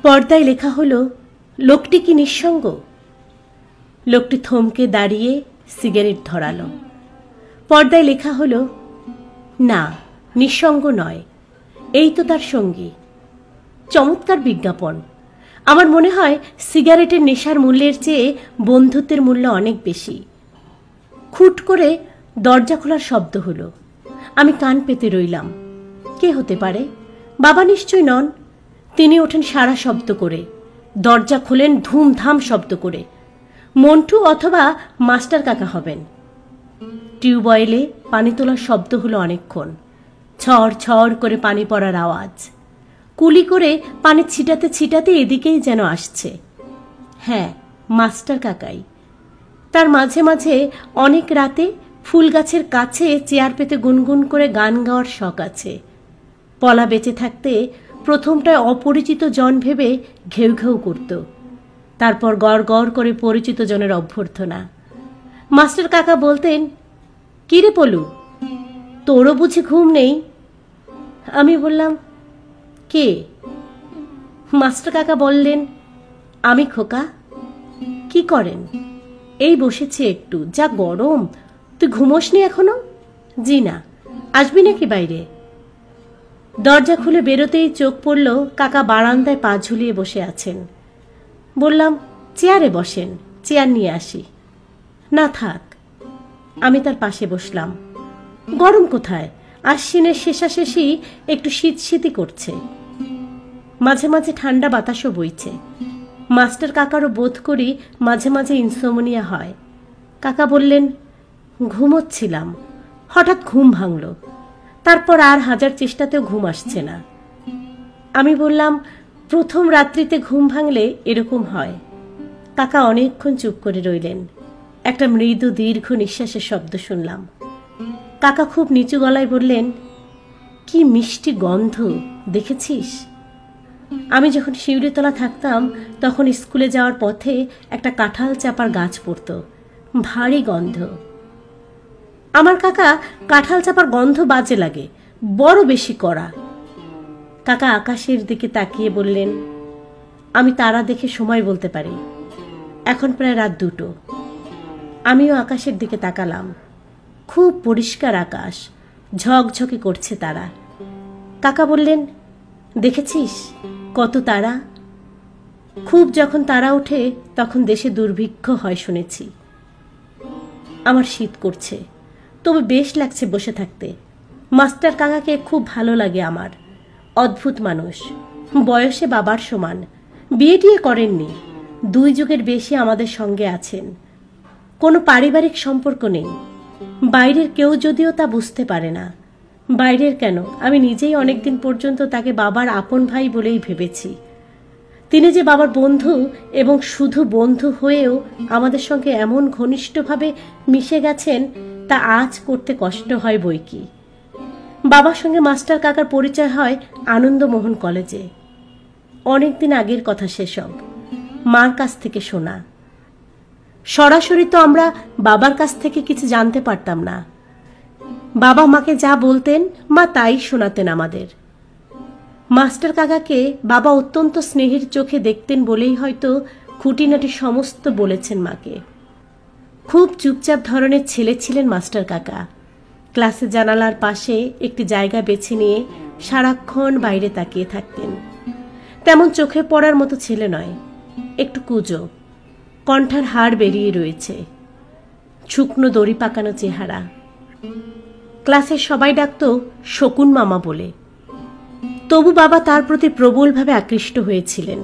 পর্দায় লেখা হলো, লোকটি কি নিঃসঙ্গ? লোকটি থমকে দাঁড়িয়ে সিগারেট ধরালো। পর্দায় লেখা হলো, না, নিঃসঙ্গ নয়, এই তো তার সঙ্গী। চমৎকার বিজ্ঞাপন। আমার মনে হয় সিগারেটের নেশার মূল্যের চেয়ে বন্ধুত্বের মূল্য অনেক বেশি। খুট করে দরজা খোলার শব্দ হলো। আমি কান পেতে রইলাম। কে হতে পারে? বাবা নিশ্চয় নন। তিনি ওঠেন সারা শব্দ করে, দরজা খোলেন ধুমধাম শব্দ করে। মন্টু অথবা মাস্টার কাকা হবেন। টিউবওয়েলে পানি তোলার শব্দ হলো অনেকক্ষণ। ছড় ছড় করে পানি পড়ার আওয়াজ। কুলি করে পানি ছিটাতে ছিটাতে এদিকেই যেন আসছে। হ্যাঁ, মাস্টার কাকাই। তার মাঝে মাঝে অনেক রাতে ফুল গাছের কাছে চেয়ার পেতে গুনগুন করে গান গাওয়ার শখ আছে। পলা বেঁচে থাকতে প্রথমটায় অপরিচিত জন ভেবে ঘেউ ঘেউ করত, তারপর গড় গড় করে পরিচিত জনের অভ্যর্থনা। মাস্টার কাকা বলতেন, কি রে পলু, তোরও বুঝি ঘুম নেই? আমি বললাম, কে? মাস্টার কাকা বললেন, আমি খোকা। কি করেন? এই বসেছি একটু, যা গরম। তুই ঘুমোসনি এখনো? জি না। আসবি নাকি বাইরে? দরজা খুলে বেরোতেই চোখ পড়ল কাকা বারান্দায় পা ঝুলিয়ে বসে আছেন। বললাম, চেয়ারে বসেন, চেয়ার নিয়ে আসি। না থাক। আমি তার পাশে বসলাম। গরম কোথায়, আশ্বিনের শেষাশেষি একটু শীত শীতই করছে। মাঝে মাঝে ঠান্ডা বাতাসও বইছে। মাস্টার কাকারও বোধ করি মাঝে মাঝে ইনসোমনিয়া হয়। কাকা বললেন, ঘুমোচ্ছিলাম, হঠাৎ ঘুম ভাঙল। তারপর আর হাজার চেষ্টাতেও ঘুম আসছে না। আমি বললাম, প্রথম রাত্রিতে ঘুম ভাঙলে এরকম হয়। কাকা অনেকক্ষণ চুপ করে রইলেন। একটা মৃদু দীর্ঘ নিঃশ্বাসের শব্দ শুনলাম। কাকা খুব নিচু গলায় বললেন, কি মিষ্টি গন্ধ দেখেছিস? আমি যখন শিউরিতলা থাকতাম তখন স্কুলে যাওয়ার পথে একটা কাঁঠাল চাপার গাছ পড়ত, ভারী গন্ধ। আমার কাকা কাঁঠাল চাপার গন্ধ বাজে লাগে, বড় বেশি কড়া। কাকা আকাশের দিকে তাকিয়ে বললেন, আমি তারা দেখে সময় বলতে পারি। এখন প্রায় রাত 2টো। আমিও আকাশের দিকে তাকালাম। খুব পরিষ্কার আকাশ, ঝকঝকে করছে তারা। কাকা বললেন, দেখেছিস কত তারা? খুব যখন তারা ওঠে তখন দেশে দুর্ভিক্ষ হয় শুনেছি। আমার শীত করছে, তবে বেশ লাগছে বসে থাকতে। মাস্টার কাকাকে খুব ভালো লাগে আমার। অদ্ভুত মানুষ, বয়সে বাবার সমান, বিয়ে টিয়ে করেননি, 2 যুগের বেশি আমাদের সঙ্গে আছেন। কোনো পারিবারিক সম্পর্ক নেই। বাইরের কেউ যদিও তা বুঝতে পারে না। বাইরের কেন, আমি নিজেই অনেকদিন পর্যন্ত তাকে বাবার আপন ভাই বলেই ভেবেছি। তিনি যে বাবার বন্ধু এবং শুধু বন্ধু হয়েও আমাদের সঙ্গে এমন ঘনিষ্ঠভাবে মিশে গেছেন তা আজ করতে কষ্ট হয় বই কি। বাবার সঙ্গে মাস্টার কাকার পরিচয় হয় আনন্দমোহন কলেজে। অনেকদিন আগের কথা সেসব, মার কাছ থেকে শোনা। সরাসরি তো আমরা বাবার কাছ থেকে কিছু জানতে পারতাম না। বাবা মাকে যা বলতেন মা তাই শোনাতেন আমাদের। মাস্টার কাকাকে বাবা অত্যন্ত স্নেহের চোখে দেখতেন বলেই হয়তো খুঁটিনাটি সমস্ত বলেছেন মাকে। খুব চুপচাপ ধরনের ছেলে ছিলেন মাস্টার কাকা। ক্লাসে জানালার পাশে একটি জায়গা বেছে নিয়ে সারাক্ষণ বাইরে তাকিয়ে থাকতেন। তেমন চোখে পড়ার মতো ছেলে নয়, একটু কুঁজো, কণ্ঠার হাড় বেরিয়ে রয়েছে, শুকনো দড়ি পাকানো চেহারা। ক্লাসের সবাই ডাকত শকুন মামা বলে। তবু বাবা তার প্রতি প্রবলভাবে আকৃষ্ট হয়েছিলেন।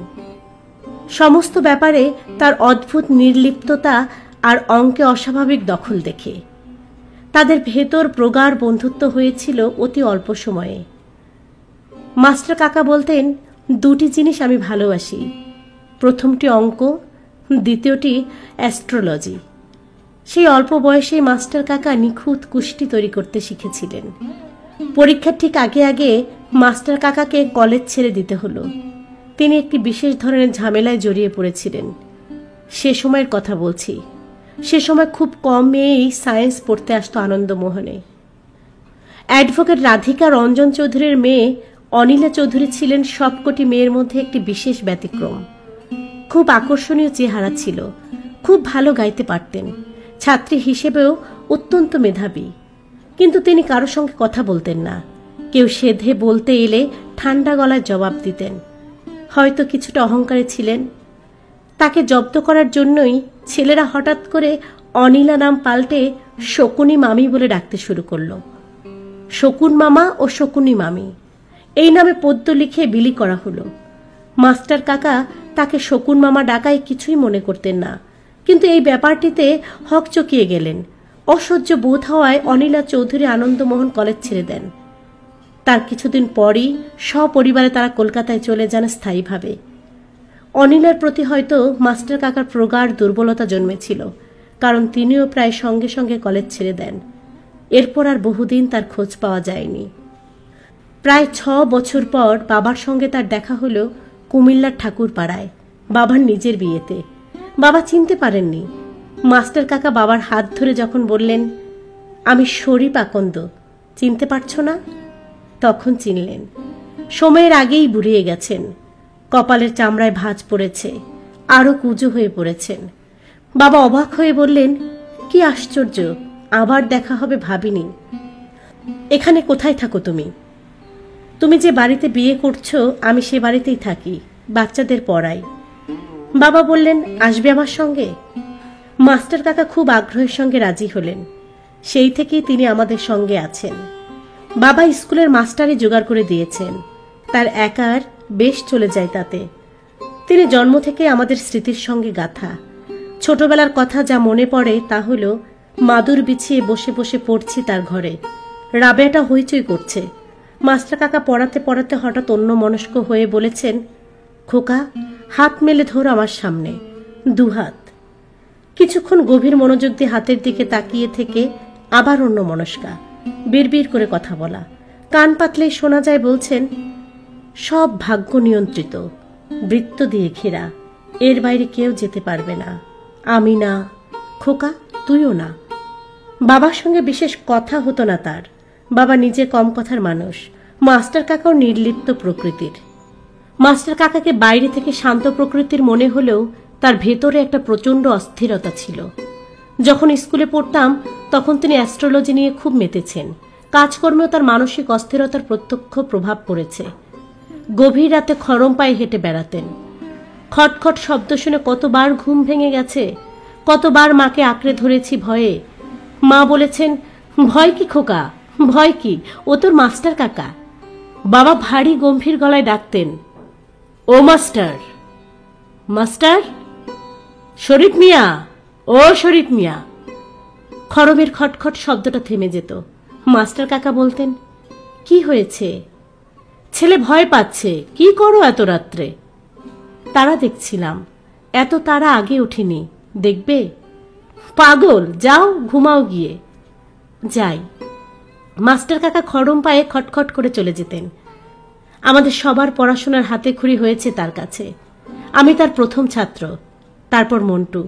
সমস্ত ব্যাপারে তার অদ্ভুত নির্লিপ্ততা আর অঙ্কে অস্বাভাবিক দখল দেখে তাদের ভেতর প্রগাঢ় বন্ধুত্ব হয়েছিল অতি অল্প সময়ে। মাস্টার কাকা বলতেন, 2টি জিনিস আমি ভালোবাসি, প্রথমটি অঙ্ক, দ্বিতীয়টি অ্যাস্ট্রোলজি। সেই অল্প বয়সে মাস্টার কাকা নিখুঁত কুষ্টি তৈরি করতে শিখেছিলেন। পরীক্ষার ঠিক আগে আগে মাস্টার কাকাকে কলেজ ছেড়ে দিতে হলো। তিনি একটি বিশেষ ধরনের ঝামেলায় জড়িয়ে পড়েছিলেন। সে সময়ের কথা বলছি। সে সময় খুব কম মেয়েই সায়েন্স পড়তে আসতো আনন্দমোহনে। অ্যাডভোকেট রাধিকা রঞ্জন চৌধুরীর মেয়ে অনিলা চৌধুরী ছিলেন সবকটি মেয়ের মধ্যে একটি বিশেষ ব্যতিক্রম। খুব আকর্ষণীয় চেহারা ছিল, খুব ভালো গাইতে পারতেন, ছাত্রী হিসেবেও অত্যন্ত মেধাবী। কিন্তু তিনি কারো সঙ্গে কথা বলতেন না। কেউ সেধে বলতে এলে ঠান্ডা গলায় জবাব দিতেন। হয়তো কিছুটা অহংকারী ছিলেন। তাকে জব্দ করার জন্যই ছেলেরা হঠাৎ করে অনিলা নাম পাল্টে শকুনি মামি বলে ডাকতে শুরু করল। শকুন মামা ও শকুনি মামি এই নামে পদ্য লিখে বিলি করা হলো। মাস্টার কাকা তাকে শকুন মামা ডাকায় কিছুই মনে করতেন না, কিন্তু এই ব্যাপারটিতে হকচকিয়ে গেলেন। অসহ্য বোধ হওয়ায় অনিলা চৌধুরী আনন্দমোহন কলেজ ছেড়ে দেন। তার কিছুদিন পরই সপরিবারে তারা কলকাতায় চলে যান স্থায়ীভাবে। অনিলার প্রতি হয়তো মাস্টার কাকার প্রগাঢ় দুর্বলতা জন্মেছিল, কারণ তিনিও প্রায় সঙ্গে সঙ্গে কলেজ ছেড়ে দেন। এরপর আর বহুদিন তার খোঁজ পাওয়া যায়নি। প্রায় 6 বছর পর বাবার সঙ্গে তার দেখা হলো কুমিল্লার ঠাকুরপাড়ায়, বাবার নিজের বিয়েতে। বাবা চিনতে পারেননি। মাস্টার কাকা বাবার হাত ধরে যখন বললেন, আমি শরীফ আকন্দ, চিনতে পারছো না? তখন চিনলেন। সময়ের আগেই বুড়িয়ে গেছেন, কপালের চামড়ায় ভাঁজ পড়েছে, আরো কুঁজো হয়ে পড়েছেন। বাবা অবাক হয়ে বললেন, কি আশ্চর্য, আবার দেখা হবে ভাবিনি। এখানে কোথায় থাকো তুমি? তুমি যে বাড়িতে বিয়ে করছো আমি সে বাড়িতেই থাকি, বাচ্চাদের পড়াই। বাবা বললেন, আসবে আমার সঙ্গে? মাস্টার কাকা খুব আগ্রহের সঙ্গে রাজি হলেন। সেই থেকেই তিনি আমাদের সঙ্গে আছেন। বাবা স্কুলের মাস্টারই জোগাড় করে দিয়েছেন, তার একার বেশ চলে যায় তাতে। তিনি জন্ম থেকে আমাদের স্মৃতির সঙ্গে গাথা। ছোটবেলার কথা যা মনে পড়ে তা হলো মাদুর বিছিয়ে বসে বসে পড়ছি তার ঘরে। রাবেয়াটা হইচই করছে। মাস্টার কাকা পড়াতে পড়াতে হঠাৎ অন্যমনস্ক হয়ে বলেছেন, খোকা, হাত মেলে ধরো আমার সামনে, 2 হাত। কিছুক্ষণ গভীর মনোযোগ দিয়ে হাতের দিকে তাকিয়ে থেকে আবার অন্যমনস্কা, বিড়বিড় করে কথা বলা। কান পাতলেই শোনা যায় বলছেন, সব ভাগ্য নিয়ন্ত্রিত, বৃত্ত দিয়ে ঘেরা, এর বাইরে কেউ যেতে পারবে না। আমি না, খোকা তুইও না। বাবার সঙ্গে বিশেষ কথা হতো না তার। বাবা নিজে কম কথার মানুষ, মাস্টার কাকাও নির্লিপ্ত প্রকৃতির। মাস্টার কাকাকে বাইরে থেকে শান্ত প্রকৃতির মনে হলেও তার ভেতরে একটা প্রচণ্ড অস্থিরতা ছিল। যখন স্কুলে পড়তাম তখন তিনি অ্যাস্ট্রোলজি নিয়ে খুব মেতেছেন। কাজকর্মেও তার মানসিক অস্থিরতার প্রত্যক্ষ প্রভাব পড়েছে। গভীর রাতে খরম পায়ে হেঁটে বেড়াতেন। খটখট শব্দ শুনে কতবার ঘুম ভেঙে গেছে, কতবার মাকে আঁকড়ে ধরেছি ভয়ে। মা বলেছেন, ভয় কি খোকা, ভয় কি, ও তোর মাস্টার কাকা। বাবা ভারী গম্ভীর গলায় ডাকতেন, ও মাস্টার, মাস্টার, শরীফ মিয়া, ও শরীফ মিয়া। খরমের খটখট শব্দটা থেমে যেত। মাস্টার কাকা বলতেন, কি হয়েছে? ছেলে ভয় পাচ্ছে, কি করো এত রাত্রে? তারা দেখছিলাম, এত তারা আগে ওঠেনি, দেখবে? পাগল, যাও ঘুমাও গিয়ে। যাই। মাস্টার কাকা খড়ম পায়ে খটখট করে চলে যেতেন। আমাদের সবার পড়াশোনার হাতে খড়ি হয়েছে তার কাছে। আমি তার প্রথম ছাত্র, তারপর মন্টু।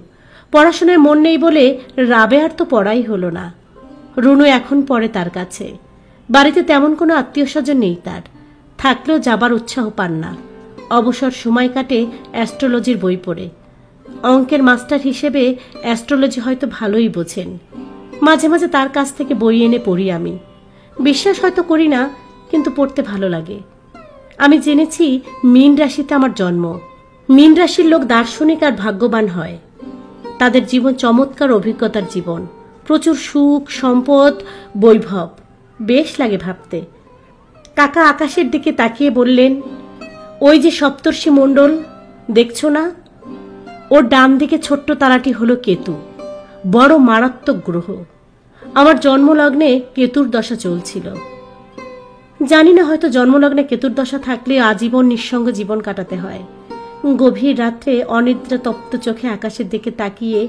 পড়াশোনায় মন নেই বলে রাবেয়ার তো পড়াই হলো না। রুনু এখন পড়ে তার কাছে। বাড়িতে তেমন কোনো আত্মীয় স্বজন নেই তার, থাকলেও যাবার উৎসাহ পান না। অবসর সময় কাটে অ্যাস্ট্রোলজির বই পড়ে। অঙ্কের মাস্টার হিসেবে অ্যাস্ট্রোলজি হয়তো ভালোই বোঝেন। মাঝে মাঝে তার কাছ থেকে বই এনে পড়ি আমি। বিশ্বাস হয়তো করি না, কিন্তু পড়তে ভালো লাগে। আমি জেনেছি মীন রাশিতে আমার জন্ম। মীন রাশির লোক দার্শনিক আর ভাগ্যবান হয়। তাদের জীবন চমৎকার অভিজ্ঞতার জীবন, প্রচুর সুখ, সম্পদ, বৈভব। বেশ লাগে ভাবতে। কাকা আকাশের দিকে তাকিয়ে বললেন, ওই যে সপ্তর্ষি মণ্ডল দেখছো না, ওর ডান দিকে ছোট্ট তারাটি হলো কেতু, বড় মারাত্মক গ্রহ। আমার জন্মলগ্নে কেতুর দশা চলছিল। জানি না, হয়তো জন্মলগ্নে কেতুর দশা থাকলে আজীবন নিঃসঙ্গ জীবন কাটাতে হয়। গভীর রাত্রে অনিদ্রা তপ্ত চোখে আকাশের দিকে তাকিয়ে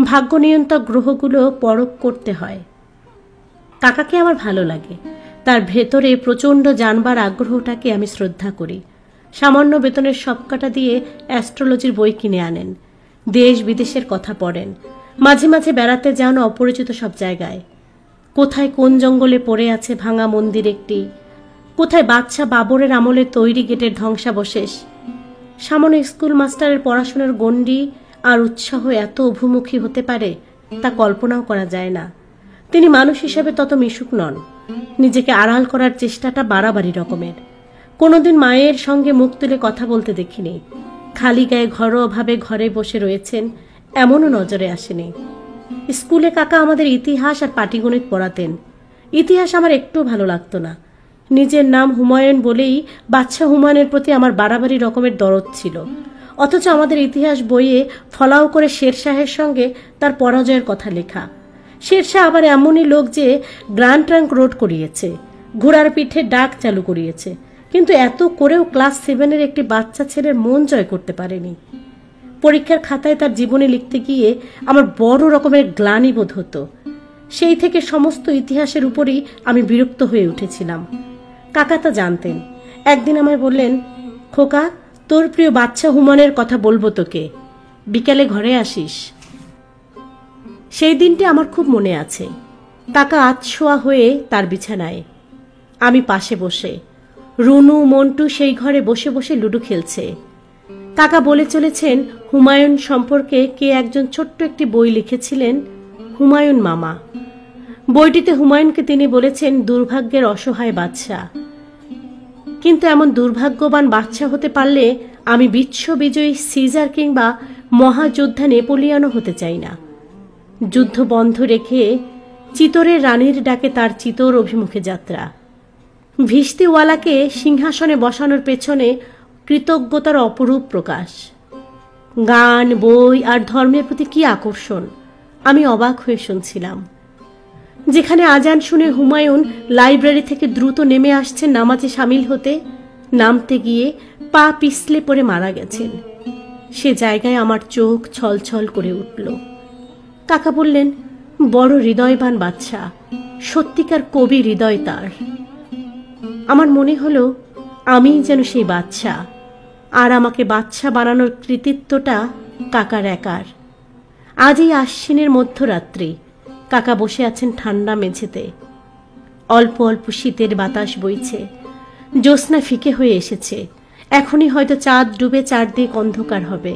ভাগ্য নিয়ন্ত্রক গ্রহগুলো পরখ করতে হয়। কাকাকে আমার ভালো লাগে। তার ভেতরে প্রচণ্ড জানবার আগ্রহটাকে আমি শ্রদ্ধা করি। সামান্য বেতনের সবকটা দিয়ে অ্যাস্ট্রোলজির বই কিনে আনেন, দেশ বিদেশের কথা পড়েন। মাঝে মাঝে বেড়াতে যান অপরিচিত সব জায়গায়। কোথায় কোন জঙ্গলে পড়ে আছে ভাঙা মন্দির একটি, কোথায় বাদশা বাবরের আমলে তৈরি গেটের ধ্বংসাবশেষ। সামান্য স্কুল মাস্টারের পড়াশোনার গণ্ডি আর উৎসাহ এত অভিমুখী হতে পারে তা কল্পনাও করা যায় না। তিনি মানুষ হিসেবে তত মিশুক নন। নিজেকে আড়াল করার চেষ্টাটা বাড়াবাড়ি রকমের। কোনোদিন মায়ের সঙ্গে মুখ তুলে কথা বলতে দেখিনি। খালি গায়ে ঘরোয়াভাবে ঘরে বসে রয়েছেন এমনও নজরে আসেনি। স্কুলে কাকা আমাদের ইতিহাস আর পাটিগণিত পড়াতেন। ইতিহাস আমার একটু ভালো লাগতো না। নিজের নাম হুমায়ুন বলেই বাদশা হুমায়ুনের প্রতি আমার বাড়াবাড়ি রকমের দরদ ছিল। অথচ আমাদের ইতিহাস বইয়ে ফলাও করে শেরশাহের সঙ্গে তার পরাজয়ের কথা লেখা। শেরশাহ আবার এমনই লোক যে গ্র্যান্ড ট্রাঙ্ক রোড করিয়েছে, ঘোড়ার পিঠে ডাক চালু করিয়েছে, কিন্তু এত করেও ক্লাস 7-এর একটি বাচ্চা ছেলের মন জয় করতে পারেনি। পরীক্ষার খাতায় তার জীবনে লিখতে গিয়ে আমার বড় রকমের গ্লানি বোধ হতো। সেই থেকে সমস্ত ইতিহাসের উপরই আমি বিরক্ত হয়ে উঠেছিলাম। কাকা তা জানতেন। একদিন আমায় বললেন, খোকা, তোর প্রিয় বাদশা হুমায়ুনের কথা বলবো তোকে, বিকালে ঘরে আসিস। সেই দিনটি আমার খুব মনে আছে। কাকা আতশোয়া হয়ে তার বিছানায়, আমি পাশে বসে। রুনু মন্টু সেই ঘরে বসে বসে লুডো খেলছে। কাকা বলে চলেছেন হুমায়ুন সম্পর্কে কে একজন ছোট্ট একটি বই লিখেছিলেন, হুমায়ুন মামা। বইটিতে হুমায়ুনকে তিনি বলেছেন দুর্ভাগ্যের অসহায় বাদশা। কিন্তু এমন দুর্ভাগ্যবান বাদশা হতে পারলে আমি বিশ্ববিজয়ী সিজার কিংবা মহাযোদ্ধা নেপোলিয়নও হতে চাই না। যুদ্ধ বন্ধ রেখে চিতরের রানীর ডাকে তার চিতর অভিমুখে যাত্রা। ভিস্তিওয়ালাকে সিংহাসনে বসানোর পেছনে কৃতজ্ঞতার অপরূপ প্রকাশ। গান, বই আর ধর্মের প্রতি কি আকর্ষণ! আমি অবাক হয়ে শুনছিলাম। যেখানে আজান শুনে হুমায়ুন লাইব্রেরি থেকে দ্রুত নেমে আসছেন নামাজে সামিল হতে, নামতে গিয়ে পা পিছলে পড়ে মারা গেছেন, সে জায়গায় আমার চোখ ছলছল করে উঠল। কাকা বললেন, বড় হৃদয়বান বাদশা, সত্যিকার কবি হৃদয় তার। আমার মনে হলো আমি যেন সেই বাদশা, আর আমাকে বাদশা বানানোর কৃতিত্বটা কাকার একার। আজ এই আশ্বিনের মধ্যরাত্রি কাকা বসে আছেন ঠান্ডা মেঝেতে। অল্প অল্প শীতের বাতাস বইছে, জ্যোৎস্না ফিকে হয়ে এসেছে। এখনই হয়তো চাঁদ ডুবে চারদিক অন্ধকার হবে।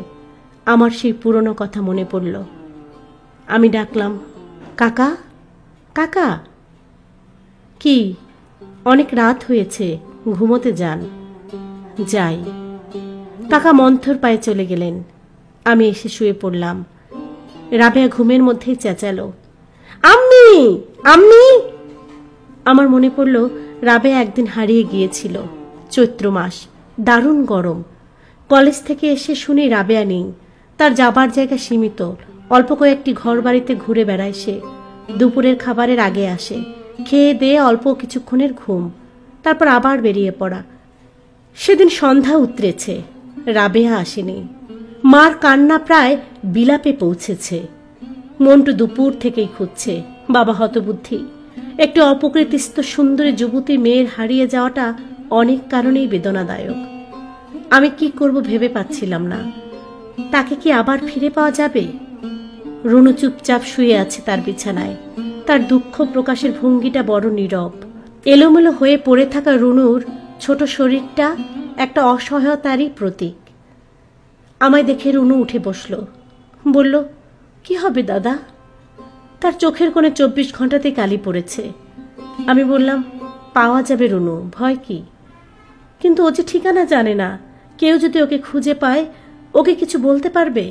আমার সেই পুরনো কথা মনে পড়ল। আমি ডাকলাম, কাকা, কাকা। কি, অনেক রাত হয়েছে, ঘুমোতে যান। যাই। কাকা মন্থর পায়ে চলে গেলেন। আমি এসে শুয়ে পড়লাম। রাবেয়া ঘুমের মধ্যেই চেঁচালো, আম্মি, আম্মি। আমার মনে পড়ল রাবেয়া একদিন হারিয়ে গিয়েছিল। চৈত্র মাস, দারুণ গরম। কলেজ থেকে এসে শুনি রাবেয়া নেই। তার যাবার জায়গা সীমিত। অল্প কয়েকটি ঘর বাড়িতে ঘুরে বেড়ায় সে। দুপুরের খাবারের আগে আসে, খেয়ে দিয়ে অল্প কিছুক্ষণের ঘুম, তারপর আবার বেরিয়ে পড়া। সেদিন সন্ধ্যা উতরেছে, রাবেয়া আসেনি। মার কান্না প্রায় বিলাপে পৌঁছেছে। মন্টু দুপুর থেকেই খুঁজছে। বাবা হতবুদ্ধি। একটি অপকৃতিস্থ সুন্দরী যুবতী মেয়ের হারিয়ে যাওয়াটা অনেক কারণেই বেদনাদায়ক। আমি কি করব ভেবে পাচ্ছিলাম না। তাকে কি আবার ফিরে পাওয়া যাবে? রুনু চুপচাপ শুয়ে আছে তার বিছানায়। তার দুঃখ প্রকাশের ভঙ্গিটা বড় নীরব। এলোমেলো হয়ে পড়ে থাকা রুনুর ছোট শরীরটা একটা অসহায়তারই প্রতীক। আমায় দেখে রুনু উঠে বসল, বলল, কি হবে দাদা? তার চোখের কোণে 24 ঘন্টাতেই কালি পড়েছে। আমি বললাম, পাওয়া যাবে রুনু, ভয় কি? কিন্তু ও যে ঠিকানা জানে না। কেউ যদি ওকে খুঁজে পায়, ওকে কিছু বলতে পারবে?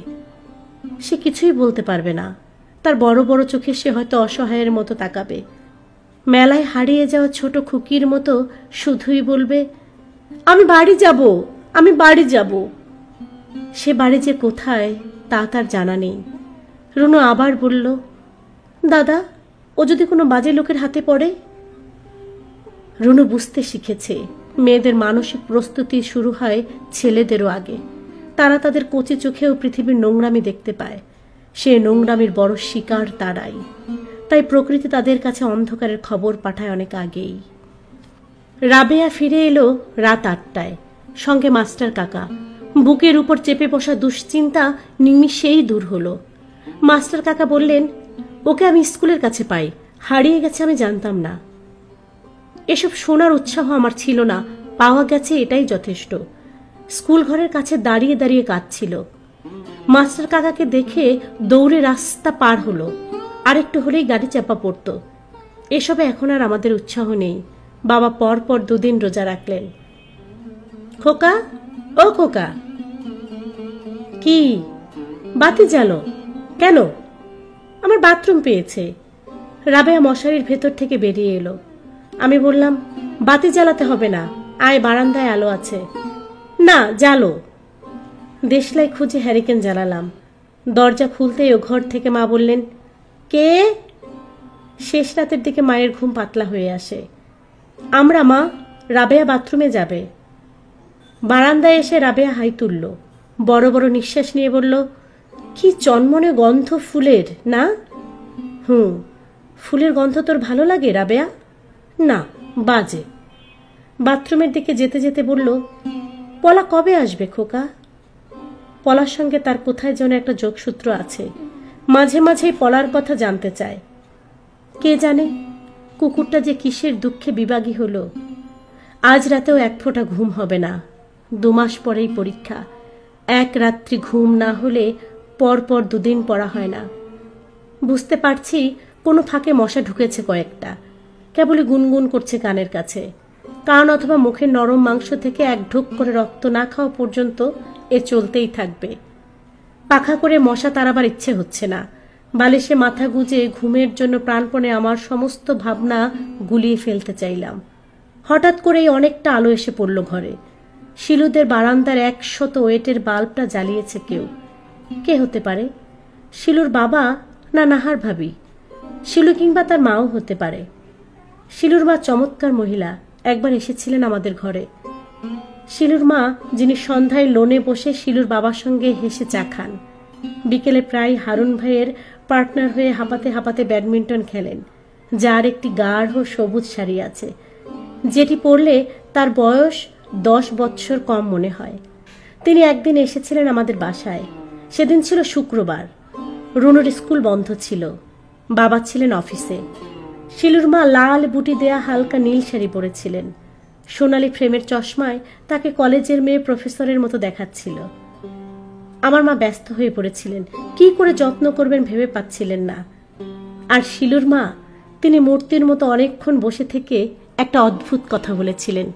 সে কিছুই বলতে পারবে না। তার বড় বড় চোখে সে হয়তো অসহায়ের মতো তাকাবে। মেলায় হারিয়ে যাওয়া ছোট খুকির মতো শুধুই বলবে, আমি বাড়ি যাব, আমি বাড়ি যাব। সে বাড়ি যে কোথায় তা তার জানা নেই। রুনু আবার বলল, দাদা, ও যদি কোনো বাজে লোকের হাতে পড়ে? রুনু বুঝতে শিখেছে মেয়েদের মানসিক প্রস্তুতি শুরু হয় ছেলেদেরও আগে। তারা তাদের কচি চোখেও পৃথিবীর নোংরামি দেখতে পায়। সে নোংরামির বড় শিকার তারাই। তাই প্রকৃতি তাদের কাছে অন্ধকারের খবর পাঠায় অনেক আগেই। রাবেয়া ফিরে এলো রাত 8টায়, সঙ্গে মাস্টার কাকা। বুকের উপর চেপে বসা দুশ্চিন্তা নিমিষেই দূর হলো। মাস্টার কাকা বললেন, ওকে আমি স্কুলের কাছে পাই, হারিয়ে গেছে আমি জানতাম না। এসব শোনার উৎসাহ আমার ছিল না, পাওয়া গেছে এটাই যথেষ্ট। স্কুল ঘরের কাছে দাঁড়িয়ে দাঁড়িয়ে কাঁদছিল। মাস্টার কাকাকে দেখে দৌড়ে রাস্তা পার হলো, আরেকটু হলেই গাড়ি চাপা পড়ত। এসবে এখন আর আমাদের উৎসাহ নেই। বাবা পর পর 2 দিন রোজা রাখলেন। খোকা, ও খোকা। কি? বাতি জ্বালো কেন? আমার বাথরুম পেয়েছে। রাবেয়া মশারির ভেতর থেকে বেরিয়ে এলো। আমি বললাম, বাতি জ্বালাতে হবে না, আয়, বারান্দায় আলো আছে। না, জ্বালো। দেশলাই খুঁজে হ্যারিকেন জ্বালালাম। দরজা খুলতেই ও ঘর থেকে মা বললেন, কে? শেষ রাতের দিকে মায়ের ঘুম পাতলা হয়ে আসে। আমরা মা, রাবেয়া বাথরুমে যাবে। বারান্দায় এসে রাবেয়া হাই তুলল, বড় বড় নিঃশ্বাস নিয়ে বলল, কি চনমনে গন্ধ ফুলের না? ফুলের গন্ধ তোর ভালো লাগে রাবেয়া? না, বাজে। বাথরুমের দিকে যেতে যেতে বলল, পলা কবে আসবে খোকা? পলার সঙ্গে তার কোথায় যেন একটা যোগসূত্র আছে। মাঝে মাঝেই পলার কথা জানতে চায়। কে জানে কুকুরটা যে কিসের দুঃখে বিভাগী হলো। আজ রাতেও 1 ফোঁটা ঘুম হবে না। 2 মাস পরেই পরীক্ষা। 1 রাত্রি ঘুম না হলে পরপর 2 দিন পড়া হয় না। বুঝতে পারছি কোনো ফাঁকে মশা ঢুকেছে কয়েকটা। কেবলই গুনগুন করছে কানের কাছে। কান অথবা মুখের নরম মাংস থেকে 1 ঢোক করে রক্ত না খাওয়া পর্যন্ত এ চলতেই থাকবে। পাখা করে মশা তাড়াবার ইচ্ছে হচ্ছে না। বালিশে মাথা গুজে ঘুমের জন্য প্রাণপণে আমার সমস্ত ভাবনা গুলিয়ে ফেলতে চাইলাম। হঠাৎ করেই অনেকটা আলো এসে পড়ল ঘরে। শিলুদের বারান্দার 100 ওয়েটের বাল্বটা জ্বালিয়েছে কেউ। কে হতে পারে? শিলুর বাবা না নাহার ভাবি? শিলু কিংবা তার মাও হতে পারে। শিলুর মা চমৎকার মহিলা, একবার এসেছিলেন আমাদের ঘরে। শিলুর মা, যিনি সন্ধ্যায় লোনে বসে শিলুর বাবার সঙ্গে হেসে চা খান, বিকেলে প্রায় হারুন ভাইয়ের পার্টনার হয়ে হাঁপাতে হাঁপাতে ব্যাডমিন্টন খেলেন, যার একটি গাঢ় সবুজ শাড়ি আছে, যেটি পরলে তার বয়স 10 বৎসর কম মনে হয়। তিনি একদিন এসেছিলেন আমাদের বাসায়। সেদিন ছিল শুক্রবার। রুনুর স্কুল বন্ধ ছিল। বাবা ছিলেন অফিসে। শিলুর মা লাল বুটি দেয়া হালকা নীল শাড়ি পরেছিলেন। সোনালি ফ্রেমের চশমায় তাকে কলেজের মেয়ে প্রফেসরের মতো দেখাচ্ছিল। আমার মা ব্যস্ত হয়ে পড়েছিলেন, কি করে যত্ন করবেন ভেবে পাচ্ছিলেন না। আর শিলুর মা, তিনি মূর্তির মতো অনেকক্ষণ বসে থেকে একটা অদ্ভুত কথা বলেছিলেন।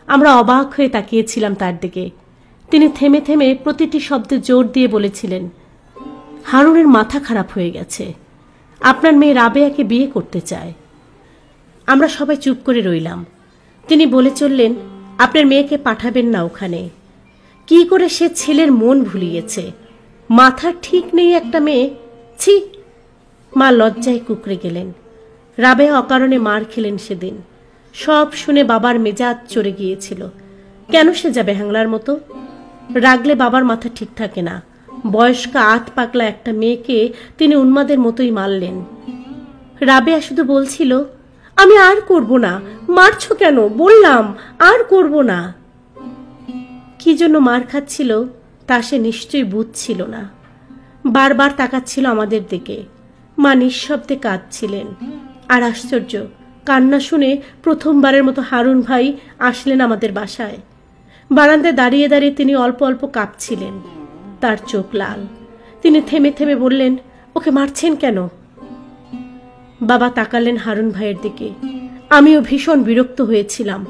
আমরা অবাক হয়ে তাকিয়েছিলাম তার দিকে। তিনি থেমে থেমে প্রতিটি শব্দে জোর দিয়ে বলেছিলেন, হারুনের মাথা খারাপ হয়ে গেছে, আপনার মেয়ে রাবেয়াকে বিয়ে করতে চায়। আমরা সবাই চুপ করে রইলাম। তিনি বলে চললেন, আপনার মেয়েকে পাঠাবেন না ওখানে। কি করে সে ছেলের মন ভুলিয়েছে। মাথা ঠিক নেই একটা মেয়ে, ছি। মা লজ্জায় কুকড়ে গেলেন। রাবেয়া অকারণে মার খেলেন সেদিন। সব শুনে বাবার মেজাজ চড়ে গিয়েছিল। কেন সে যাবে হ্যাংলার মতো? রাগলে বাবার মাথা ঠিক থাকে না। বয়স্কা 8 পাগলা একটা মেয়েকে তিনি উন্মাদের মতোই মারলেন। রাবেয়া শুধু বলছিল, আমি আর করব না। মারছো কেন? বললাম আর করব না। কি জন্য মার খাচ্ছিল তা সে নিশ্চয়ই বুঝছিল না। বারবার তাকাচ্ছিল আমাদের দিকে। মা নিঃশব্দে কাঁদছিলেন। আর আশ্চর্য, কান্না শুনে প্রথমবারের মতো হারুন ভাই আসলেন আমাদের বাসায়। বারান্দায় দাঁড়িয়ে দাঁড়িয়ে তিনি অল্প অল্প কাঁপছিলেন। তার চোখ লাল। তিনি থেমে থেমে বললেন, ওকে মারছেন কেন? বাবা তাকালেন হারুন ভাইয়ের দিকে। আমিও ভীষণ বিরক্ত হয়েছিলাম।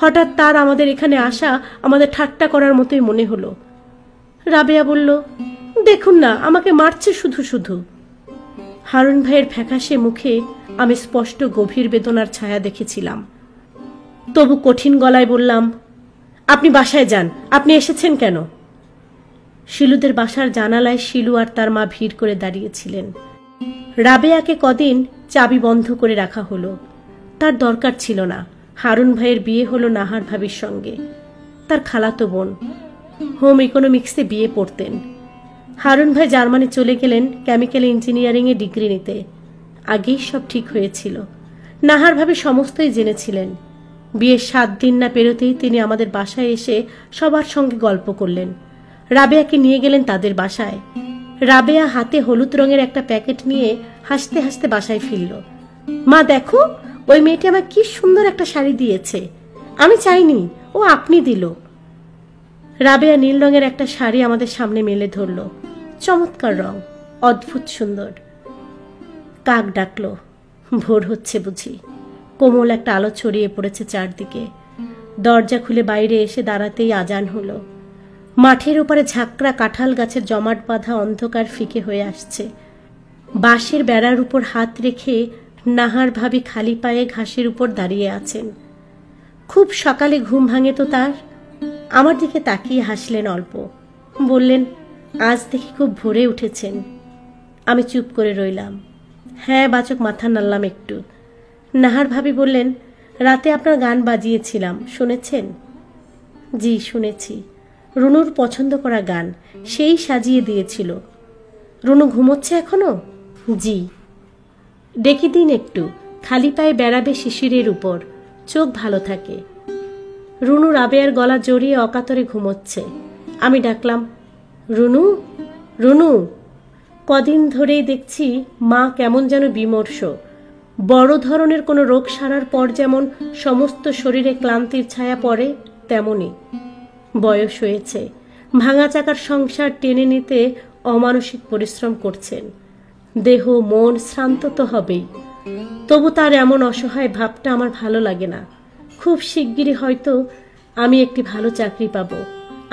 হঠাৎ তার আমাদের এখানে আসা আমাদের ঠাট্টা করার মতোই মনে হলো। রাবেয়া বলল, দেখুন না, আমাকে মারছে শুধু শুধু। হারুন ভাইয়ের ফ্যাকাশে মুখে আমি স্পষ্ট গভীর বেদনার ছায়া দেখেছিলাম। তবু কঠিন গলায় বললাম, আপনি বাসায় যান। আপনি এসেছেন কেন? শিলুদের বাসার জানালায় শিলু আর তার মা ভিড় করে দাঁড়িয়েছিলেন। রাবেয়াকে কদিন চাবি বন্ধ করে রাখা হলো। তার দরকার ছিল না। হারুন ভাইয়ের বিয়ে হলো নাহার ভাবির সঙ্গে। তার খালাতো বোন। হোম ইকোনমিক্সে বিয়ে পড়তেন। হারুন ভাই জার্মানি চলে গেলেন কেমিক্যাল ইঞ্জিনিয়ারিংয়ে ডিগ্রি নিতে। আগেই সব ঠিক হয়েছিল। নাহার ভাবি সমস্তই জেনেছিলেন। বিয়ের 7 দিন না পেরোতেই তিনি আমাদের বাসায় এসে সবার সঙ্গে গল্প করলেন। রাবেয়াকে নিয়ে গেলেন তাদের বাসায়। রাবেয়া হাতে হলুদ রঙের একটা প্যাকেট নিয়ে হাসতে হাসতে বাসায় ফিরল। মা দেখো, ওই মেয়েটি আমার কি সুন্দর একটা শাড়ি দিয়েছে, আমি চাইনি, ও আপনি দিল। রাবেয়া নীল রঙের একটা শাড়ি আমাদের সামনে মেলে ধরল। চমৎকার রং, অদ্ভুত সুন্দর। কাক ডাকলো, ভোর হচ্ছে বুঝি। কোমল একটা আলো ছড়িয়ে পড়েছে চারদিকে। দরজা খুলে বাইরে এসে দাঁড়াতেই আজান হলো। মাঠের ওপারে ঝাঁকড়া কাঁঠাল গাছের জমাট বাঁধা অন্ধকার ফিকে হয়ে আসছে। বাঁশের বেড়ার উপর হাত রেখে নাহার ভাবি খালি পায়ে ঘাসের উপর দাঁড়িয়ে আছেন। খুব সকালে ঘুম ভাঙে তো তার। আমার দিকে তাকিয়ে হাসলেন অল্প, বললেন, আজ দেখি খুব ভোরে উঠেছেন। আমি চুপ করে রইলাম। হ্যাঁ বাচক মাথা নাড়লাম একটু। নাহার ভাবি বললেন, রাতে আপনার গান বাজিয়েছিলাম, শুনেছেন? জি শুনেছি। রুনুর পছন্দ করা গান, সেই সাজিয়ে দিয়েছিল। রুনু ঘুমোচ্ছে এখনো? জি। ডেকে দিন একটু, খালি পায়ে বেড়াবে শিশিরের উপর, চোখ ভালো থাকে। রুনু রাবেয়ার গলা জড়িয়ে অকাতরে ঘুমোচ্ছে। আমি ডাকলাম, রুনু, রুনু। কদিন ধরেই দেখছি মা কেমন যেন বিমর্ষ। বড় ধরনের কোনো রোগ সারার পর যেমন সমস্ত শরীরে ক্লান্তির ছায়া পড়ে, তেমনি। বয়স হয়েছে, ভাঙা চাকার সংসার টেনে নিতে অমানসিক পরিশ্রম করছেন। দেহ মন শ্রান্ত তো হবেই, তবু তার এমন অসহায় ভাবটা আমার ভালো লাগে না। খুব শিগগিরই হয়তো আমি একটি ভালো চাকরি পাব।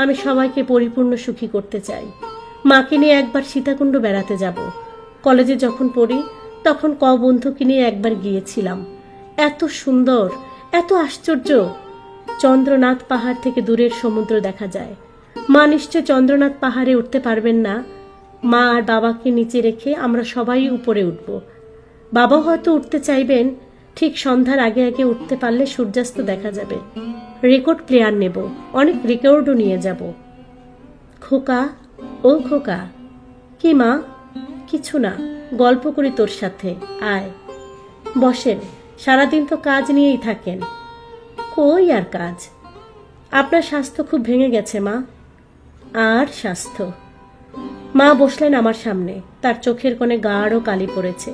আমি সবাইকে পরিপূর্ণ সুখী করতে চাই। মাকে নিয়ে একবার সীতাকুণ্ড বেড়াতে যাব। কলেজে যখন পড়ি তখন বন্ধুকে নিয়ে একবার গিয়েছিলাম। এত সুন্দর, এত আশ্চর্য। চন্দ্রনাথ পাহাড় থেকে দূরের সমুদ্র দেখা যায়। মা নিশ্চয় চন্দ্রনাথ পাহাড়ে উঠতে পারবেন না। মা আর বাবাকে নিচে রেখে আমরা সবাই উপরে উঠব। বাবা হয়তো উঠতে চাইবেন। ঠিক সন্ধ্যার আগে আগে উঠতে পারলে সূর্যাস্ত দেখা যাবে। রেকর্ড প্লেয়ার নেব, অনেক রেকর্ডও নিয়ে যাব। খোকা, ও খোকা। কি মা? কিছু না, গল্প করি তোর সাথে, আয়। বসেন, সারাদিন তো কাজ নিয়েই থাকেন। কই আর কাজ? আপনার স্বাস্থ্য খুব ভেঙে গেছে মা। আর স্বাস্থ্য? মা বসলেন আমার সামনে, তার চোখের কোণে গাঢ় কালি পড়েছে।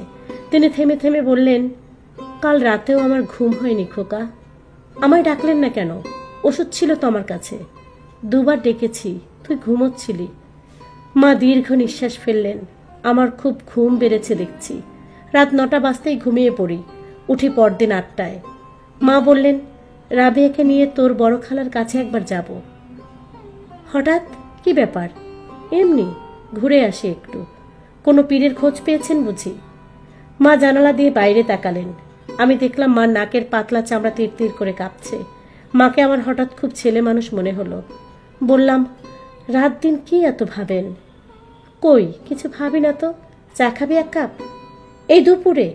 তিনি থেমে থেমে বললেন, কাল রাতেও আমার ঘুম হয়নি খোকা। আমায় ডাকলেন না কেন? ওষুধ ছিল তো আমার কাছে, দুবার ডেকেছি, তুই ঘুমোচ্ছিলি। মা দীর্ঘ নিঃশ্বাস ফেললেন। আমার খুব ঘুম বেড়েছে দেখছি। রাত 9টা বাজতেই ঘুমিয়ে পড়ি, উঠি পরদিন 8টায়। মা বললেন, রাবেয়াকে নিয়ে তোর বড় খালার কাছে একবার যাব। হঠাৎ? কি ব্যাপার? এমনি ঘুরে আসি একটু। কোনো পীরের খোঁজ পেয়েছেন বুঝি? মা জানালা দিয়ে বাইরে তাকালেন। আমি দেখলাম মার নাকের পাতলা চামড়া তীর তীর করে কাঁপছে। মাকে আমার হঠাৎ খুব ছেলে মানুষ মনে হলো। বললাম, রাত দিন কি এত ভাবেন? কই কিছু ভাবি না তো। চা খাবি এক কাপ? এই দুপুরে?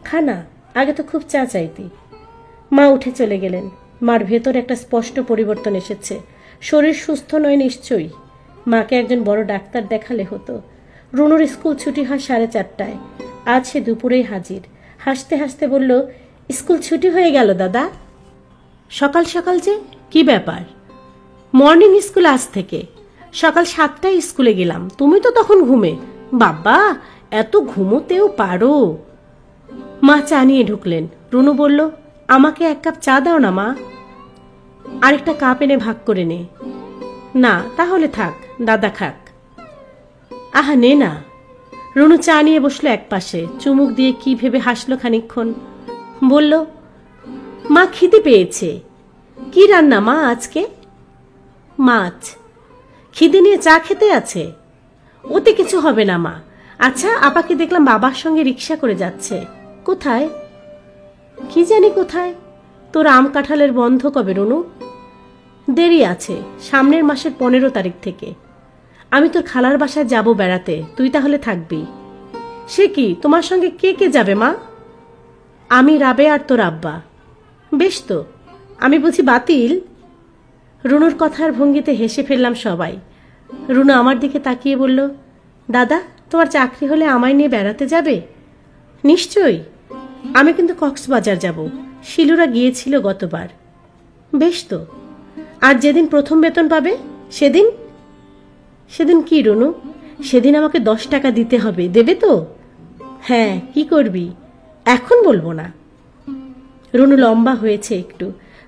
খানা, আগে তো খুব চা চাইতি। মা উঠে চলে গেলেন। মার ভেতর একটা স্পষ্ট পরিবর্তন এসেছে। শরীর সুস্থ নয় নিশ্চয়ই। মাকে একজন বড় ডাক্তার দেখালে হতো। রুনুর স্কুল ছুটি হয় 4:30টায়। আজ সে দুপুরেই হাজির। হাসতে হাসতে বলল, স্কুল ছুটি হয়ে গেল দাদা। সকাল সকাল যে, কি ব্যাপার? মর্নিং স্কুল আজ থেকে। সকাল 7টায় স্কুলে গেলাম, তুমি তো তখন ঘুমে। বাবা, এত ঘুমোতেও পারো? মা চা নিয়ে ঢুকলেন। রুনু বলল, আমাকে এক কাপ চা দাও না মা। আরেকটা কাপ এনে ভাগ করে নে। না তাহলে থাক, দাদা খাক। আহা নে না। রুনু চা নিয়ে বসলো এক পাশে, চুমুক দিয়ে কি ভেবে হাসলো খানিকক্ষণ। বলল, মা খিদে পেয়েছে। কি রান্না মা আজকে? মাছ। খিদে নিয়ে চা খেতে আছে? ওতে কিছু হবে না মা। আচ্ছা, আপাকে দেখলাম বাবার সঙ্গে রিক্সা করে যাচ্ছে। কোথায়? কি জানি কোথায়। তোর আম কাঁঠালের বন্ধ কবে রুনু? দেরি আছে, সামনের মাসের 15 তারিখ থেকে। আমি তোর খালার বাসায় যাব বেড়াতে, তুই তাহলে থাকবি। সে কি, তোমার সঙ্গে কে কে যাবে মা? আমি, রাবে আর তোর আব্বা। বেশ তো, আমি বুঝি বাতিল? রুনুর কথার ভঙ্গিতে হেসে ফেললাম সবাই। রুনু আমার দিকে তাকিয়ে বলল, দাদা তোমার চাকরি হলে আমায় নিয়ে বেড়াতে যাবে? নিশ্চয়ই। আমি কিন্তু কক্সবাজার যাব, শিলুরা গিয়েছিল গতবার। বেশ তো। আর যেদিন প্রথম বেতন পাবে সেদিন? সেদিন কি রুনু? সেদিন আমাকে 10 টাকা দিতে হবে, দেবে তো? হ্যাঁ, কি করবি? এখন বলবো না। রুনু লম্বা হয়েছে একটু,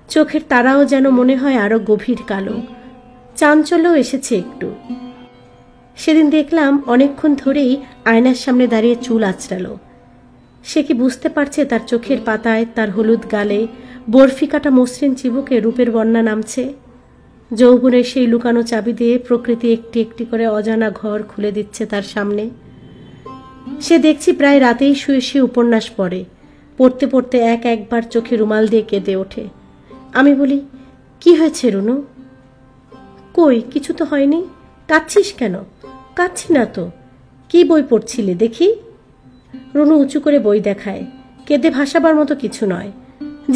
চোখের তারাও যেন মনে হয় আরো গভীর কালো, চাঞ্চল্য এসেছে একটু। সেদিন দেখলাম অনেকক্ষণ ধরেই আয়নার সামনে দাঁড়িয়ে চুল আঁচড়ালো। সে কি বুঝতে পারছে তার চোখের পাতায়, তার হলুদ গালে, বরফি কাটা মসৃণ চিবুকে রূপের বন্যা নামছে? যৌবনের সেই লুকানো চাবি দিয়ে প্রকৃতি একটি একটি করে অজানা ঘর খুলে দিচ্ছে তার সামনে। সে দেখছি প্রায় রাতেই শুয়ে শুয়ে উপন্যাস পড়ে, পড়তে পড়তে একবার চোখে রুমাল দিয়ে কেঁদে ওঠে। আমি বলি, কি হয়েছে রুনু? কই, কিছু তো হয়নি। কাঁদছিস কেন? কাঁদছি না তো। কি বই পড়ছিলে দেখি? রুনু উঁচু করে বই দেখায়। কেঁদে ভাসাবার মতো কিছু নয়।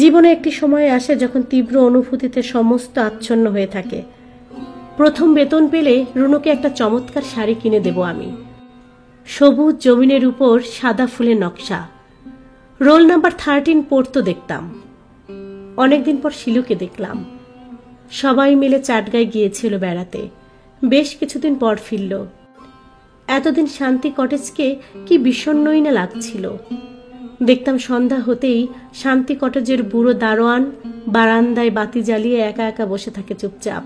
জীবনে একটি সময় আসে যখন তীব্র অনুভূতিতে সমস্ত আচ্ছন্ন হয়ে থাকে। প্রথম বেতন পেলে রুনুকে একটা চমৎকার শাড়ি কিনে দেব আমি। সবুজ জমিনের উপর সাদা ফুলের নকশা। রোল নাম্বার 13 পড়তো দেখতাম। অনেকদিন পর শিলুকে দেখলাম। সবাই মিলে চাটগাঁয় গিয়েছিল বেড়াতে। বেশ কিছুদিন পর ফিরল। এতদিন শান্তি কটেজকে কি বিষণ্ণই না লাগছিল। দেখতাম সন্ধ্যা হতেই শান্তি কটেজের বুড়ো দারোয়ান বারান্দায় বাতি জ্বালিয়ে একা একা বসে থাকে চুপচাপ।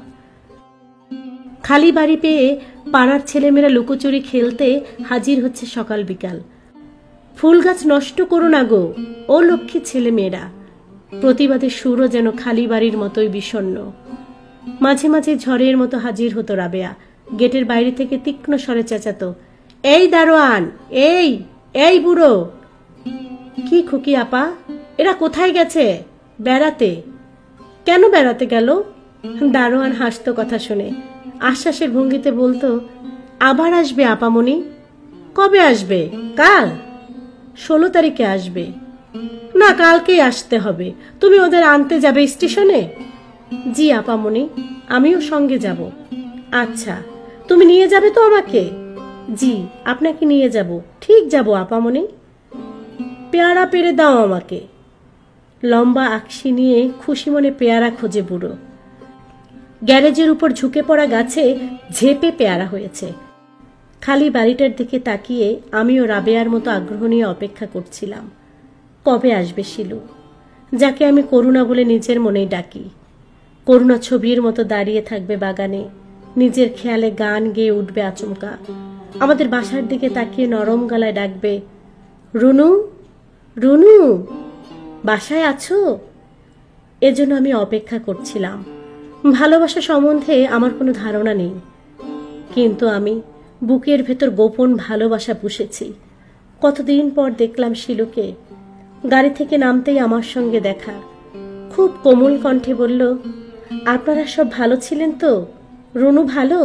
খালি বাড়ি পেয়ে পাড়ার ছেলেমেয়েরা লুকোচুরি খেলতে হাজির হচ্ছে সকাল বিকাল। ফুল গাছ নষ্ট করো না গো, ও লক্ষ্মী ছেলে মেয়েরা। প্রতিবাদের সুরও যেন খালি বাড়ির মতোই বিষণ্ণ। মাঝে মাঝে ঝড়ের মতো হাজির হতো রাবেয়া। গেটের বাইরে থেকে তীক্ষ্ণ স্বরে চেঁচাতো, এই দারোয়ান, এই এই বুড়ো। কি খুকি আপা, এরা কোথায় গেছে? বেড়াতে। কেন বেড়াতে গেল? দারোয়ান হাসতো কথা শুনে। আশ্বাসের ভঙ্গিতে বলতো, আবার আসবে আপামনি। কবে আসবে? কাল? 16 তারিখে আসবে। না, কালকেই আসতে হবে। তুমি ওদের আনতে যাবে স্টেশনে? জি আপামনি, আমিও সঙ্গে যাব। আচ্ছা, তুমি নিয়ে যাবে তো আমাকে? জি, আপনাকে নিয়ে যাব। ঠিক যাব আপামনি। পেয়ারা পেরে দাও আমাকে। লম্বা আকশি নিয়ে খুশি মনে পেয়ারা খোঁজে বুড়ো। গ্যারেজের উপর ঝুঁকে পড়া গাছে ঝেপে পেয়ারা হয়েছে। খালি বাড়িটার দিকে তাকিয়ে আমিও রাবেয়ার মতো আগ্রহ নিয়ে অপেক্ষা করছিলাম। কবে আসবে শিলু, যাকে আমি করুণা বলে নিজের মনেই ডাকি। করুণা ছবির মতো দাঁড়িয়ে থাকবে বাগানে, নিজের খেয়ালে গান গেয়ে উঠবে আচমকা। আমাদের বাসার দিকে তাকিয়ে নরম গলায় ডাকবে, রুনু, রুনু, বাসায় আছো? এজন্য আমি অপেক্ষা করছিলাম। ভালোবাসা সম্বন্ধে আমার কোনো ধারণা নেই, কিন্তু আমি বুকের ভেতর গোপন ভালোবাসা পুষেছি। কতদিন পর দেখলাম শিলুকে। গাড়ি থেকে নামতেই আমার সঙ্গে দেখা। খুব কোমল কণ্ঠে বলল, আপনারা সব ভালো ছিলেন তো? রুনু ভালো?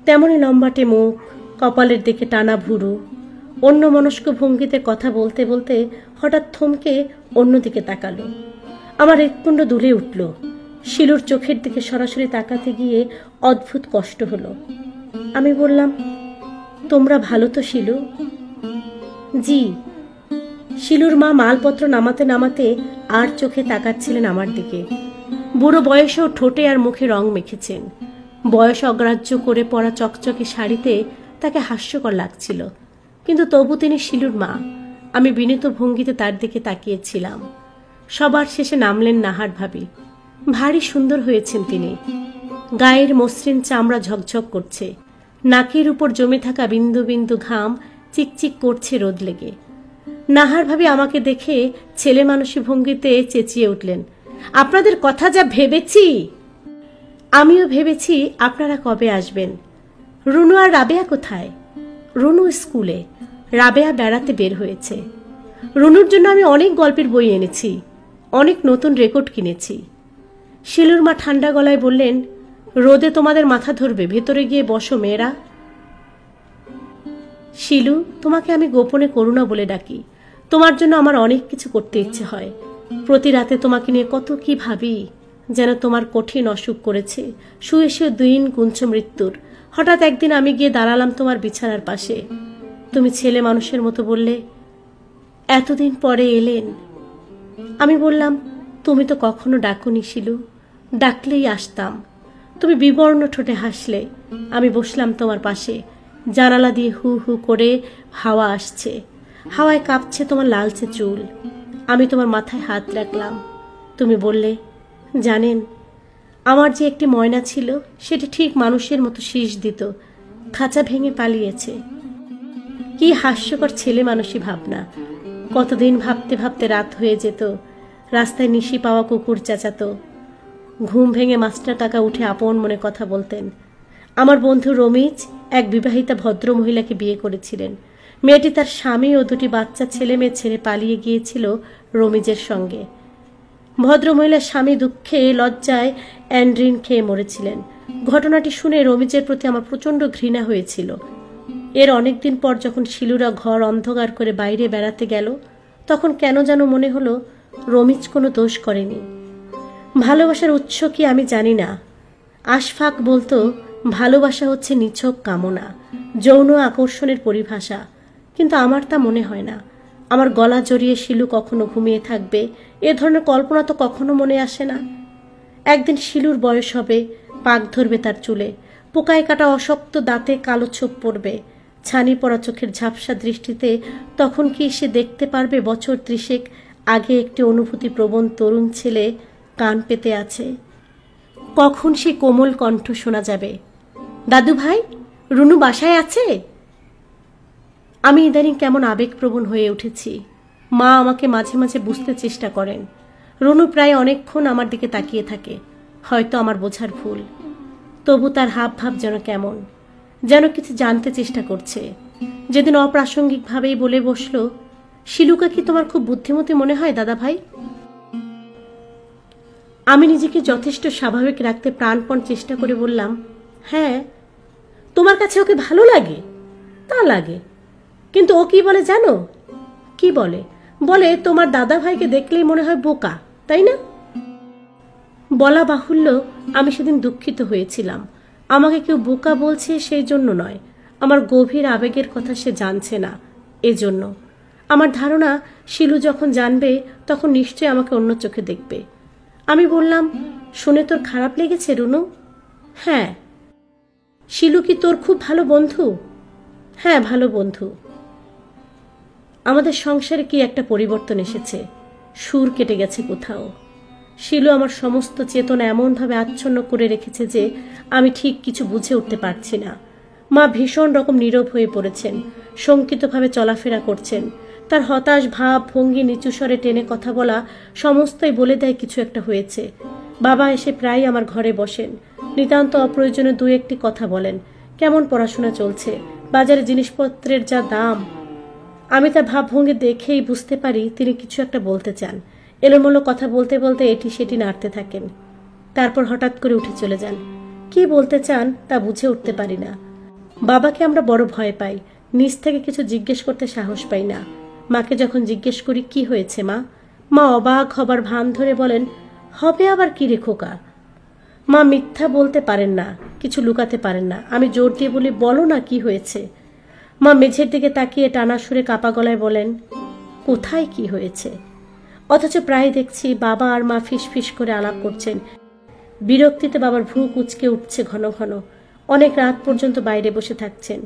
তেমনি লম্বাটে মুখ, কপালের দিকে টানা ভুরু। অন্যমনস্ক ভঙ্গিতে কথা বলতে বলতে হঠাৎ থমকে অন্যদিকে তাকালো। আমার হৃৎপিণ্ড দুলে উঠল। শিলুর চোখের দিকে সরাসরি তাকাতে গিয়ে অদ্ভুত কষ্ট হলো। আমি বললাম, তোমরা ভালো তো শিলু? জি। শিলুর মা মালপত্র নামাতে নামাতে আর চোখে তাকাচ্ছিলেন আমার দিকে। বুড়ো বয়সেও ঠোঁটে আর মুখে রং মেখেছেন। বয়স অগ্রাহ্য করে পরা চকচকে শাড়িতে তাকে হাস্যকর লাগছিল, কিন্তু তবু তিনি শিলুর মা। আমি বিনীত ভঙ্গিতে তার দিকে তাকিয়েছিলাম। সবার শেষে নামলেন নাহার ভাবি। ভারী সুন্দর হয়েছেন তিনি। গায়ের মসৃণ চামড়া ঝকঝক করছে, নাকের উপর জমে থাকা বিন্দু বিন্দু ঘাম চিকচিক করছে রোদ লেগে। নাহার ভাবি আমাকে দেখে ছেলে মানুষী ভঙ্গিতে চেঁচিয়ে উঠলেন, আপনাদের কথা যা ভেবেছি! আমিও ভেবেছি আপনারা কবে আসবেন। রুনু আর রাবেয়া কোথায়? রুনু স্কুলে, রাবেয়া বেড়াতে বের হয়েছে। রুনুর জন্য আমি অনেক গল্পের বই এনেছি, অনেক নতুন রেকর্ড কিনেছি। শিলুর মা ঠান্ডা গলায় বললেন, রোদে তোমাদের মাথা ধরবে, ভেতরে গিয়ে বসো মেয়েরা। শিলু, তোমাকে আমি গোপনে করুণা বলে ডাকি। তোমার জন্য আমার অনেক কিছু করতে ইচ্ছে হয়। প্রতি রাতে তোমাকে নিয়ে কত কি ভাবি, যেন তোমার কঠিন অসুখ করেছে, শুয়ে শুয়ে দিন গুনছ মৃত্যুর। হঠাৎ একদিন আমি গিয়ে দাঁড়ালাম তোমার বিছানার পাশে। তুমি ছেলে মানুষের মতো বললে, এতদিন পরে এলেন। আমি বললাম, তুমি তো কখনো ডাকুনি শিলু, ডাকলেই আসতাম। তুমি বিবর্ণ ঠোঁটে হাসলে। আমি বসলাম তোমার পাশে, জানালা দিয়ে হু হু করে হাওয়া আসছে, হাওয়ায় কাঁপছে তোমার লালচে চুল। আমি তোমার মাথায় হাত রাখলাম, তুমি বললে, জানেন, আমার যে একটি ময়না ছিল সেটি ঠিক মানুষের মতো শীষ দিত, খাঁচা ভেঙে পালিয়েছে। কি হাস্যকর ছেলে মানুষই ভাবনা। কতদিন ভাবতে ভাবতে রাত হয়ে যেত, রাস্তায় নিশি পাওয়া কুকুর চেঁচাতো, ঘুম ভেঙে মাস্টার কাকা উঠে আপন মনে কথা বলতেন। আমার বন্ধু রমিজ এক বিবাহিতা ভদ্র মহিলাকে বিয়ে করেছিলেন। মেয়েটি তার স্বামী ও দুটি বাচ্চা ছেলে মেয়ে ছেড়ে পালিয়ে গিয়েছিল রমিজের সঙ্গে। ভদ্রমহিলার স্বামী দুঃখে লজ্জায় অ্যান্ড্রিন খেয়ে মরেছিলেন। ঘটনাটি শুনে রমিজের প্রতি আমার প্রচণ্ড ঘৃণা হয়েছিল। এর অনেকদিন পর যখন শিলুরা ঘর অন্ধকার করে বাইরে বেড়াতে গেল, তখন কেন যেন মনে হলো রমিজ কোনো দোষ করেনি। ভালোবাসার উৎস কি আমি জানি না। আশফাক বলতো ভালোবাসা হচ্ছে নিছক কামনা, যৌন আকর্ষণের পরিভাষা, কিন্তু আমার তা মনে হয় না। আমার গলা জড়িয়ে শিলু কখনো ঘুমিয়ে থাকবে, এ ধরনের কল্পনা তো কখনো মনে আসে না। একদিন শিলুর বয়স হবে, পাক ধরবে তার চুলে, পোকায় কাটা অশক্ত দাঁতে কালো ছোপ পড়বে, ছানি পড়া চোখের ঝাপসা দৃষ্টিতে তখন কি সে দেখতে পারবে বছর 30 আগে একটি অনুভূতি প্রবণ তরুণ ছেলে কান পেতে আছে? কখন সে কোমল কণ্ঠ শোনা যাবে, দাদু ভাই, রুনু বাসায় আছে? আমি ইদানিং কেমন আবেগপ্রবণ হয়ে উঠেছি। মা আমাকে মাঝে মাঝে বুঝতে চেষ্টা করেন। রুনু প্রায় অনেকক্ষণ আমার দিকে তাকিয়ে থাকে, হয়তো আমার বোঝার ভুল। তবু তার হাব ভাব যেন কেমন, যেন কিছু জানতে চেষ্টা করছে। যেদিন অপ্রাসঙ্গিকভাবেই বলে বসল, শিলুকা কি তোমার খুব বুদ্ধিমতী মনে হয় দাদা ভাই? আমি নিজেকে যথেষ্ট স্বাভাবিক রাখতে প্রাণপণ চেষ্টা করে বললাম, হ্যাঁ। তোমার কাছে ওকে ভালো লাগে? তা লাগে, কিন্তু ও কি বলে জানো? কি বলে? বলে তোমার দাদা ভাইকে দেখলেই মনে হয় বোকা, তাই না? বলা বাহুল্য, আমি সেদিন দুঃখিত হয়েছিলাম। আমাকে কেউ বোকা বলছে সেই জন্য নয়, আমার গভীর আবেগের কথা সে জানছে না, এজন্য। আমার ধারণা শিলু যখন জানবে তখন নিশ্চয়ই আমাকে অন্য চোখে দেখবে। আমি বললাম, শুনে তোর খারাপ লেগেছে রুনু? হ্যাঁ। শিলু কি তোর খুব ভালো বন্ধু? হ্যাঁ, ভালো বন্ধু। আমাদের সংসারে কি একটা পরিবর্তন এসেছে, সুর কেটে গেছে কোথাও। শিলু আমার সমস্ত চেতনা এমনভাবে আচ্ছন্ন করে রেখেছে যে আমি ঠিক কিছু বুঝে উঠতে পারছি না। মা ভীষণ রকম নীরব হয়ে পড়েছেন, শঙ্কিতভাবে চলাফেরা করছেন। তার হতাশ ভাব, ভঙ্গি, নিচু স্বরে টেনে কথা বলা সমস্তই বলে দেয় কিছু একটা হয়েছে। বাবা এসে প্রায় আমার ঘরে বসেন, নিতান্ত অপ্রয়োজনে 2-1টি কথা বলেন। কেমন পড়াশোনা চলছে, বাজারে জিনিসপত্রের যা দাম। আমি তার ভাবভঙ্গি দেখেই বুঝতে পারি তিনি কিছু একটা বলতে চান। এলোমেলো কথা বলতে বলতে এটি সেটি নাড়তে থাকেন, তারপর হঠাৎ করে উঠে চলে যান। কি বলতে চান তা বুঝে উঠতে পারি না। বাবাকে আমরা বড় ভয় পাই, নিজ থেকে কিছু জিজ্ঞেস করতে সাহস পাই না। মাকে যখন জিজ্ঞেস করি কি হয়েছে মা, মা অবাক হবার ভান ধরে বলেন, হবে আবার কি রে খোকা। মা মিথ্যা বলতে পারেন না, কিছু লুকাতে পারেন না। আমি জোর দিয়ে বলি, বলো না কি হয়েছে। মা মেঝের দিকে তাকিয়ে টানা সুরে কাপা গলায় বলেন, কোথায় কি হয়েছে? অথচ প্রায় দেখছি বাবা আর মা ফিসফিস করে আলাপ করছেন। বিরক্তিতে বাবার ভ্রু কুঁচকে উঠছে ঘন ঘন। অনেক রাত পর্যন্ত বাইরে বসে থাকছেন।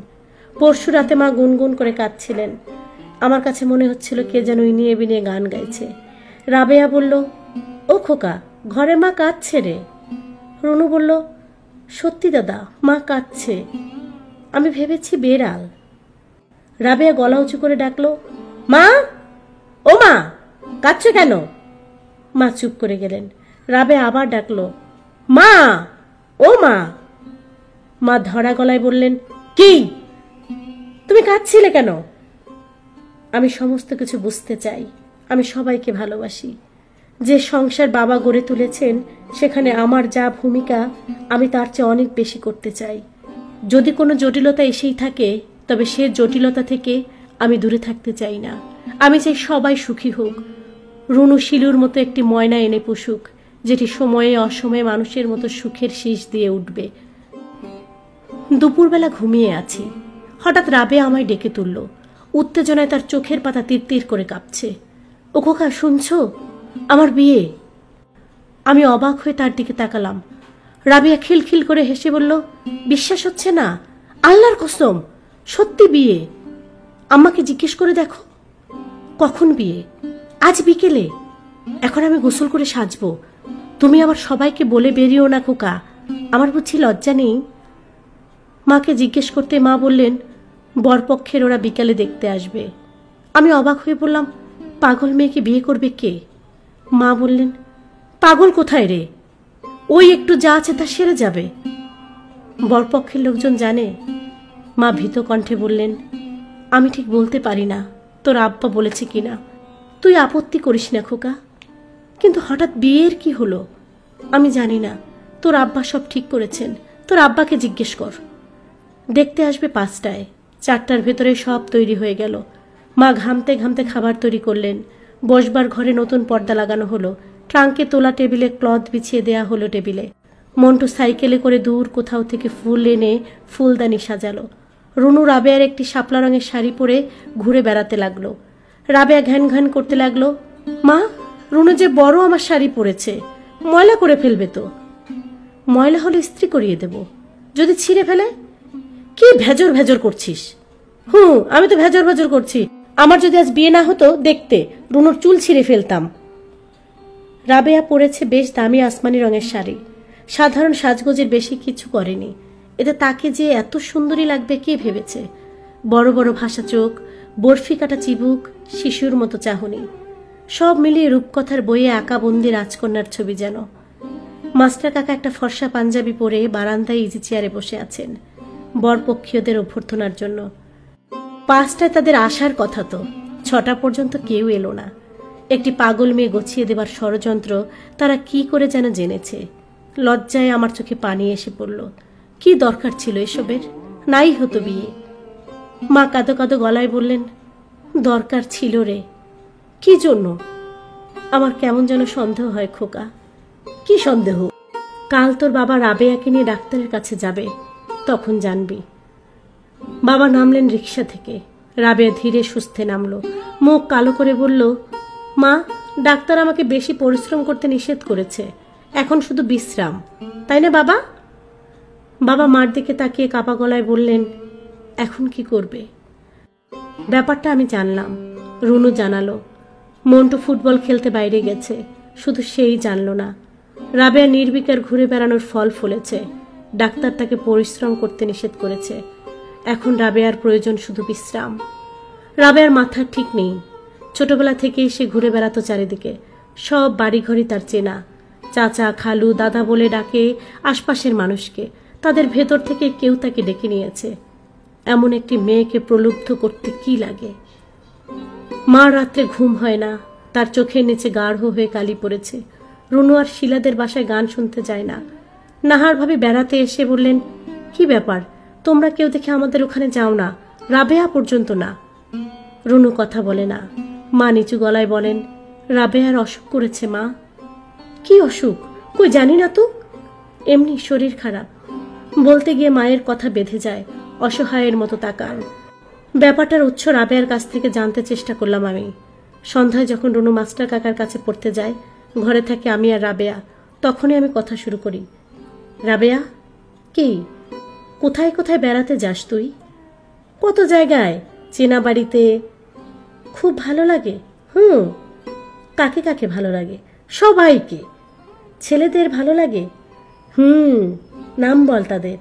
পরশু রাতে মা গুনগুন করে কাঁদছিলেন। আমার কাছে মনে হচ্ছিল কে যেন ইনিয়ে বিনিয়ে গান গাইছে। রাবেয়া বলল, ও খোকা, ঘরে মা কাঁদছে রে। রনু বলল, সত্যি দাদা, মা কাঁদছে। আমি ভেবেছি বেড়াল। রাবেয়া গলা উঁচু করে ডাকলো, মা, ও মা, কাঁদছো কেন? মা চুপ করে গেলেন। রাবেয়া আবার ডাকলো, মা, ও মা। মা ধরা গলায় বললেন, কি, তুমি কাঁদছিলে কেন? আমি সমস্ত কিছু বুঝতে চাই। আমি সবাইকে ভালোবাসি। যে সংসার বাবা গড়ে তুলেছেন সেখানে আমার যা ভূমিকা আমি তার চেয়ে অনেক বেশি করতে চাই। যদি কোনো জটিলতা এসেই থাকে তবে সে জটিলতা থেকে আমি দূরে থাকতে চাই না। আমি চাই সবাই সুখী হোক। রুনু শিলুর মতো একটি ময়না এনে পুষুক, যেটি সময়ে অসময়ে মানুষের মতো সুখের শীষ দিয়ে উঠবে। দুপুরবেলা ঘুমিয়ে আছি, হঠাৎ রাবেয়া আমায় ডেকে তুলল। উত্তেজনায় তার চোখের পাতা তিরতির করে কাঁপছে। ও খোকা, শুনছো? আমার বিয়ে। আমি অবাক হয়ে তার দিকে তাকালাম। রাবেয়া খিলখিল করে হেসে বলল, বিশ্বাস হচ্ছে না? আল্লাহর কসম, সত্যি বিয়ে? আম্মাকে জিজ্ঞেস করে দেখো। কখন বিয়ে? আজ বিকেলে। এখন আমি গোসল করে সাজবো। তুমি আবার সবাইকে বলে বেরিও না খোকা, আমার বুঝি লজ্জা নেই? মাকে জিজ্ঞেস করতে মা বললেন, বরপক্ষের ওরা বিকালে দেখতে আসবে। আমি অবাক হয়ে বললাম, পাগল মেয়েকে বিয়ে করবে কে? মা বললেন, পাগল কোথায় রে, ওই একটু যা আছে তা সেরে যাবে। বরপক্ষের লোকজন জানে? মা ভীত কণ্ঠে বললেন, আমি ঠিক বলতে পারি না তোর আব্বা বলেছে কিনা। তুই আপত্তি করিস না খোকা। কিন্তু হঠাৎ বিয়ের কি হলো? আমি জানি না, তোর আব্বা সব ঠিক করেছেন, তোর আব্বাকে জিজ্ঞেস কর। দেখতে আসবে 5টায়, 4টার ভেতরে সব তৈরি হয়ে গেল। মা ঘামতে ঘামতে খাবার তৈরি করলেন। বসবার ঘরে নতুন পর্দা লাগানো হলো। ট্রাঙ্কে তোলা টেবিলে ক্লথ বিছিয়ে দেয়া হলো টেবিলে। মন্টু সাইকেলে করে দূর কোথাও থেকে ফুল এনে ফুলদানি সাজালো। রুনু রাবেয়ার একটি শাপলা রঙের শাড়ি পরে ঘুরে বেড়াতে লাগলো। রাবেয়া ঘ্যান ঘ্যান করতে লাগলো, মা, রুনু যে বড় আমার শাড়ি পরেছে, ময়লা করে ফেলবে তো। ময়লা হলে ইস্ত্রি করিয়ে দেব। যদি ছিঁড়ে ফেলে? কি ভেজর ভেজর করছিস? আমি তো ভেজর ভেজর করছি। আমার যদি আজ বিয়ে না হতো, দেখতে রুনুর চুল ছিঁড়ে ফেলতাম। রাবেয়া পরেছে বেশ দামি আসমানি রঙের শাড়ি। সাধারণ সাজগোজের বেশি কিছু করেনি। এতে তাকে যে এত সুন্দরী লাগবে কে ভেবেছে? বড় বড় ভাষা চোখ, বরফি কাটা চিবুক, শিশুর মতো চাহনি, সব মিলিয়ে রূপকথার বইয়ে আঁকা বন্দি রাজকন্যার ছবি যেন। মাস্টার কাকা একটা ফর্সা পাঞ্জাবি পরে বারান্দায় ইজি চেয়ারে বসে আছেন বরপক্ষীয়দের অভ্যর্থনার জন্য। 5টায় তাদের আসার কথা, তো 6টা পর্যন্ত কেউ এলো না। একটি পাগল মেয়ে গছিয়ে দেবার ষড়যন্ত্র তারা কি করে যেন জেনেছে। লজ্জায় আমার চোখে পানি এসে পড়ল। কি দরকার ছিল এসবের? নাই হতো বিয়ে। মা কাঁদো কাঁদো গলায় বললেন, দরকার ছিল রে। কি জন্য? আমার কেমন যেন সন্দেহ হয় খোকা। কি সন্দেহ? কাল তোর বাবা রাবেয়াকে নিয়ে ডাক্তারের কাছে যাবে, তখন জানবি। বাবা নামলেন রিক্সা থেকে। রাবেয়া ধীরে সুস্থে নামলো। মুখ কালো করে বলল, মা, ডাক্তার আমাকে বেশি পরিশ্রম করতে নিষেধ করেছে, এখন শুধু বিশ্রাম, তাই না বাবা? বাবা মার দিকে তাকিয়ে কাপা গলায় বললেন, এখন কি করবে? ব্যাপারটা আমি জানলাম। রুনু জানালো। মন্টু ফুটবল খেলতে বাইরে গেছে, শুধু সেই জানল না রাবেয়া নির্বিকার ঘুরে বেড়ানোর ফল ফলেছে। ডাক্তার তাকে পরিশ্রম করতে নিষেধ করেছে। এখন রাবেয়ার প্রয়োজন শুধু বিশ্রাম। রাবেয়ার মাথা ঠিক নেই। ছোটবেলা থেকেই সে ঘুরে বেড়াতো চারিদিকে। সব বাড়িঘরই তার চেনা। চাচা, খালু, দাদা বলে ডাকে আশপাশের মানুষকে। তাদের ভেতর থেকে কেউ তাকে ডেকে নিয়েছে। এমন একটি মেয়েকে প্রলুব্ধ করতে কি লাগে? মা রাত্রে ঘুম হয় না। তার চোখের নিচে গাঢ় হয়ে কালি পড়েছে। রুনু আর শিলাদের বাসায় গান শুনতে যায় না। নাহার ভাবি বেড়াতে এসে বললেন, কি ব্যাপার, তোমরা কেউ দেখে আমাদের ওখানে যাও না, রাবেয়া পর্যন্ত না। রুনু কথা বলে না। মা নিচু গলায় বলেন, রাবেয়ার অসুখ করেছে মা। কি অসুখ? কই জানি না তো। এমনি শরীর খারাপ। বলতে গিয়ে মায়ের কথা বেঁধে যায়। অসহায়ের মতো তাকান। ব্যাপারটার উৎস রাবেয়ার কাছ থেকে জানতে চেষ্টা করলাম আমি। সন্ধ্যায় যখন রুনু মাস্টার কাকার কাছে পড়তে যায়, ঘরে থাকে আমি আর রাবেয়া, তখনই আমি কথা শুরু করি। রাবেয়া, কি, কোথায় কোথায় বেড়াতে যাস তুই? কত জায়গায়, চেনা বাড়িতে। খুব ভালো লাগে? কাকে কাকে ভালো লাগে? সবাইকে। ছেলেদের ভালো লাগে? নাম বল তাদের।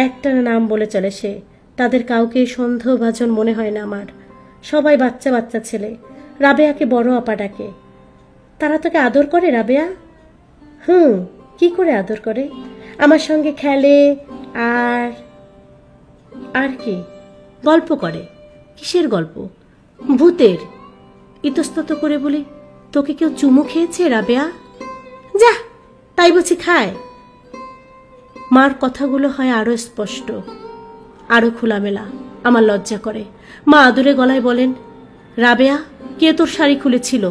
একটা নাম বলে চলে সে। তাদের কাউকে সন্দেহভাজন মনে হয় না আমার। সবাই বাচ্চা বাচ্চা ছেলে। রাবেয়াকে বড় আপা ডাকে। তারা তোকে আদর করে রাবেয়া? কি করে আদর করে? আমার সঙ্গে খেলে আর আর কি গল্প করে। কিসের গল্প? ভূতের। ইতস্তত করে বলি, তোকে কেউ চুমু খেয়েছে রাবেয়া? যা, তাই বুঝি খায়? মার কথাগুলো হয় আরো স্পষ্ট, আরো খোলামেলা। আমার লজ্জা করে। মা আদুরে গলায় বলেন, রাবেয়া, কে তোর শাড়ি খুলেছিল?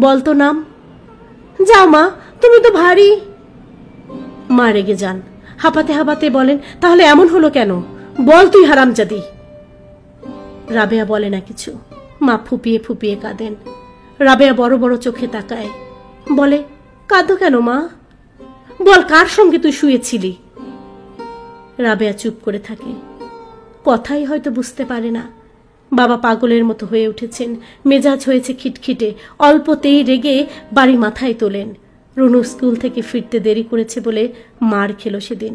বল তো নাম। যাও মা, তুমি তো ভারী। মা রেগে যান। হাঁপাতে হাঁপাতে বলেন, তাহলে এমন হলো কেন? বল তুই হারামজাদি। রাবেয়া বলে না কিছু। মা ফুপিয়ে ফুপিয়ে কাঁদেন। রাবেয়া বড় বড় চোখে তাকায়, বলে, কাঁদো কেন মা? বল, কার সঙ্গে তুই শুয়েছিলি? রাবেয়া চুপ করে থাকে। কথাই হয়তো বুঝতে পারে না। বাবা পাগলের মতো হয়ে উঠেছেন, মেজাজ হয়েছে খিটখিটে, অল্পতেই রেগে বাড়ি মাথায় তোলেন। রুনু স্কুল থেকে ফিরতে দেরি করেছে বলে মার খেল সেদিন।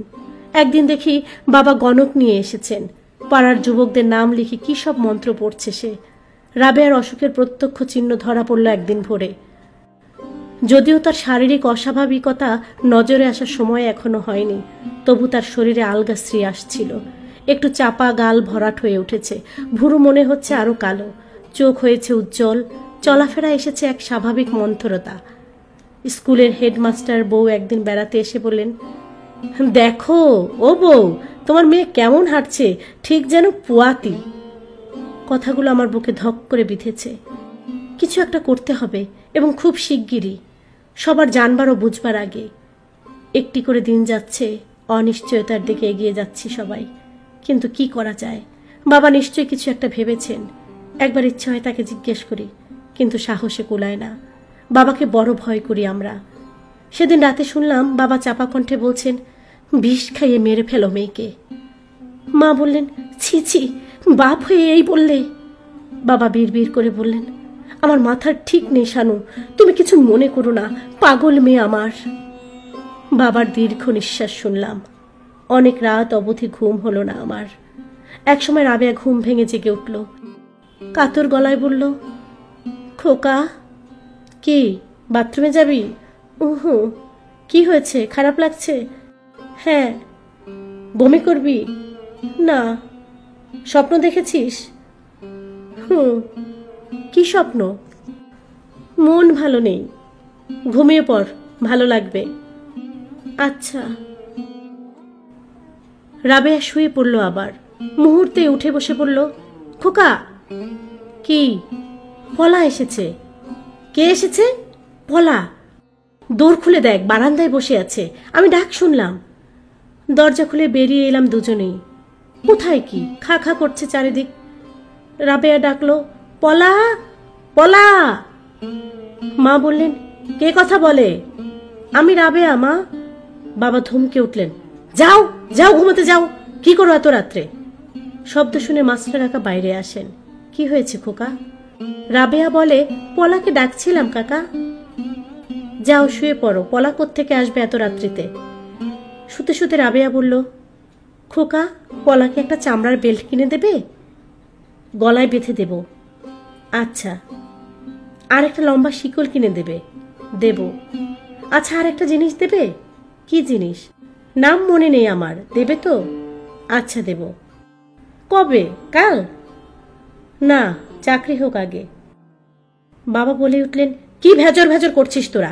একদিন দেখি বাবা গণক নিয়ে এসেছেন, পাড়ার যুবকদের নাম লিখে কি সব মন্ত্র পড়ছে সে। রাবেয়ার অসুখের প্রত্যক্ষ চিহ্ন ধরা পড়ল একদিন ভোরে। যদিও তার শারীরিক অস্বাভাবিকতা নজরে আসার সময় এখনো হয়নি, তবু তার শরীরে আলগা শ্রী আসছিল। একটু চাপা গাল ভরাট হয়ে উঠেছে, ভুরু মনে হচ্ছে আরো কালো, চোখ হয়েছে উজ্জ্বল, চলাফেরা এসেছে এক স্বাভাবিক মন্থরতা। স্কুলের হেডমাস্টার বউ একদিন বেড়াতে এসে বললেন, দেখো ও বউ, তোমার মেয়ে কেমন হাঁটছে, ঠিক যেন পুয়াতি। কথাগুলো আমার বুকে ধক করে বিঁধেছে। কিছু একটা করতে হবে, এবং খুব শিগগিরই, সবার জানবার ও বুঝবার আগে। একটি করে দিন যাচ্ছে, অনিশ্চয়তার দিকে এগিয়ে যাচ্ছি সবাই। কিন্তু কি করা যায়? বাবা নিশ্চয়ই কিছু একটা ভেবেছেন। একবার ইচ্ছা হয় তাকে জিজ্ঞেস করি, কিন্তু সাহসে কুলায় না। বাবাকে বড় ভয় করি আমরা। সেদিন রাতে শুনলাম বাবা চাপা কণ্ঠে বলছেন, বিষ খাইয়ে মেরে ফেলো মেয়েকে। মা বললেন, ছি ছি, বাপ হয়ে এই বললে? বাবা বিড়বিড় করে বললেন, আমার মাথার ঠিক নেই শানু, তুমি কিছু মনে করো না, পাগল মেয়ে আমার। বাবার দীর্ঘ নিঃশ্বাস শুনলাম। অনেক রাত অবধি ঘুম হলো না আমার। একসময় রাবেয়া ঘুম ভেঙে জেগে উঠল, কাতর গলায় বলল, খোকা। কি, বাথরুমে যাবি? উহু। কি হয়েছে, খারাপ লাগছে? হ্যাঁ। বমি করবি? না। স্বপ্ন দেখেছিস? কি স্বপ্ন? মন ভালো নেই, ঘুমিয়ে পড়, ভালো লাগবে। আচ্ছা। রাবেয়া শুয়ে পড়ল আবার। মুহূর্তে উঠে বসে পড়ল, খোকা। কি? পলা এসেছে। কে এসেছে? পলা। দোর খুলে দেখ, বারান্দায় বসে আছে, আমি ডাক শুনলাম। দরজা খুলে বেরিয়ে এলাম দুজনেই। কোথায় কি খা খা করছে চারিদিক। রাবেয়া ডাকলো, পলা, পলা। মা বললেন, কে কথা বলে? আমি রাবেয়া মা। বাবা ধমকে উঠলেন, যাও যাও, ঘুমোতে যাও, কি করো এত রাত্রে? শব্দ শুনে মাস্টার কাকা বাইরে আসেন। কি হয়েছে খোকা? রাবেয়া বলে, পলাকে ডাকছিলাম কাকা। যাও শুয়ে পড়ো, পলা কোত্থেকে আসবে এত রাত্রিতে? শুতে শুতে রাবেয়া বলল, খোকা, পলাকে একটা চামড়ার বেল্ট কিনে দেবে? গলায় বেঁধে দেব। আচ্ছা। আর একটা লম্বা শিকল কিনে দেবে? দেব। আচ্ছা, আর একটা জিনিস দেবে? কি জিনিস? নাম মনে নেই আমার, দেবে তো? আচ্ছা দেব। কবে? কাল? না, চাকরি হোক আগে। বাবা বলে উঠলেন, কি ভেজর ভেজর করছিস তোরা?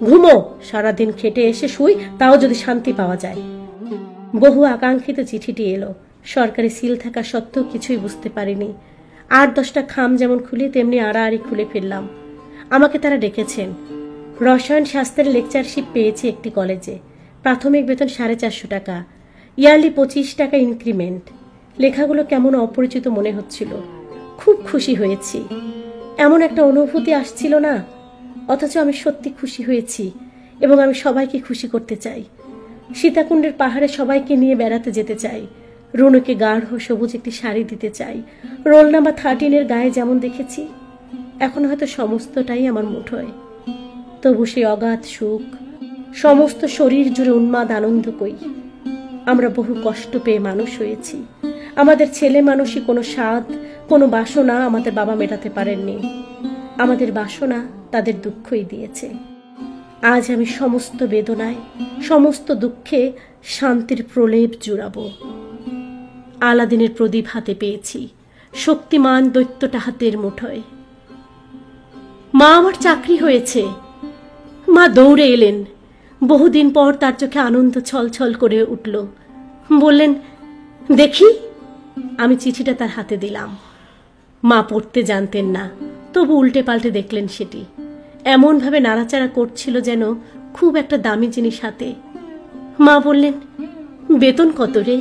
ঘুমো, সারাদিন খেটে এসে শুই, তাও যদি শান্তি পাওয়া যায়। বহু আকাঙ্ক্ষিত চিঠিটি এলো। সরকারি সিল থাকা সত্ত্বেও কিছুই বুঝতে পারিনি। 8-10টা খাম যেমন খুলি, তেমনি আড়াআড়ি খুলে ফেললাম। আমাকে তারা ডেকেছেন। রসায়ন শাস্ত্রের লেকচারশিপ পেয়েছি একটি কলেজে। প্রাথমিক বেতন 450 টাকা, ইয়ারলি 25 টাকা ইনক্রিমেন্ট। লেখাগুলো কেমন অপরিচিত মনে হচ্ছিল। খুব খুশি হয়েছি। এমন একটা অনুভূতি আসছিল না, অথচ আমি সত্যি খুশি হয়েছি, এবং আমি সবাইকে খুশি করতে চাই। সীতাকুণ্ডের পাহাড়ে সবাইকে নিয়ে বেড়াতে যেতে চাই। রুনুকে গাঢ় সবুজ একটি শাড়ি দিতে চাই, রোল নাম্বার 13-এর গায়ে যেমন দেখেছি। এখন হয়তো সমস্তটাই আমার মুঠোয়, তবু সেই অগাধ সুখ, সমস্ত শরীর জুড়ে উন্মাদ আনন্দ কই। আমরা বহু কষ্ট পেয়ে মানুষ হয়েছি। আমাদের ছেলে মানুষই কোনো স্বাদ, কোনো বাসনা আমাদের বাবা মেটাতে পারেননি। আমাদের বাসনা তাদের দুঃখই দিয়েছে। আজ আমি সমস্ত বেদনায়, সমস্ত দুঃখে শান্তির প্রলেপ জুড়াবো। আলাদিনের প্রদীপ হাতে পেয়েছি, শক্তিমান দৈত্যটা হাতের মুঠোয়। মা, আমার চাকরি হয়েছে। মা দৌড়ে এলেন। বহুদিন পর তার চোখে আনন্দ ছলছল করে উঠল। বললেন, দেখি। আমি চিঠিটা তার হাতে দিলাম। মা পড়তে জানতেন না, তবু উল্টে পাল্টে দেখলেন সেটি। এমনভাবে নাড়াচাড়া করছিল যেন খুব একটা দামি জিনিস হাতে। মা বললেন, বেতন কত রে?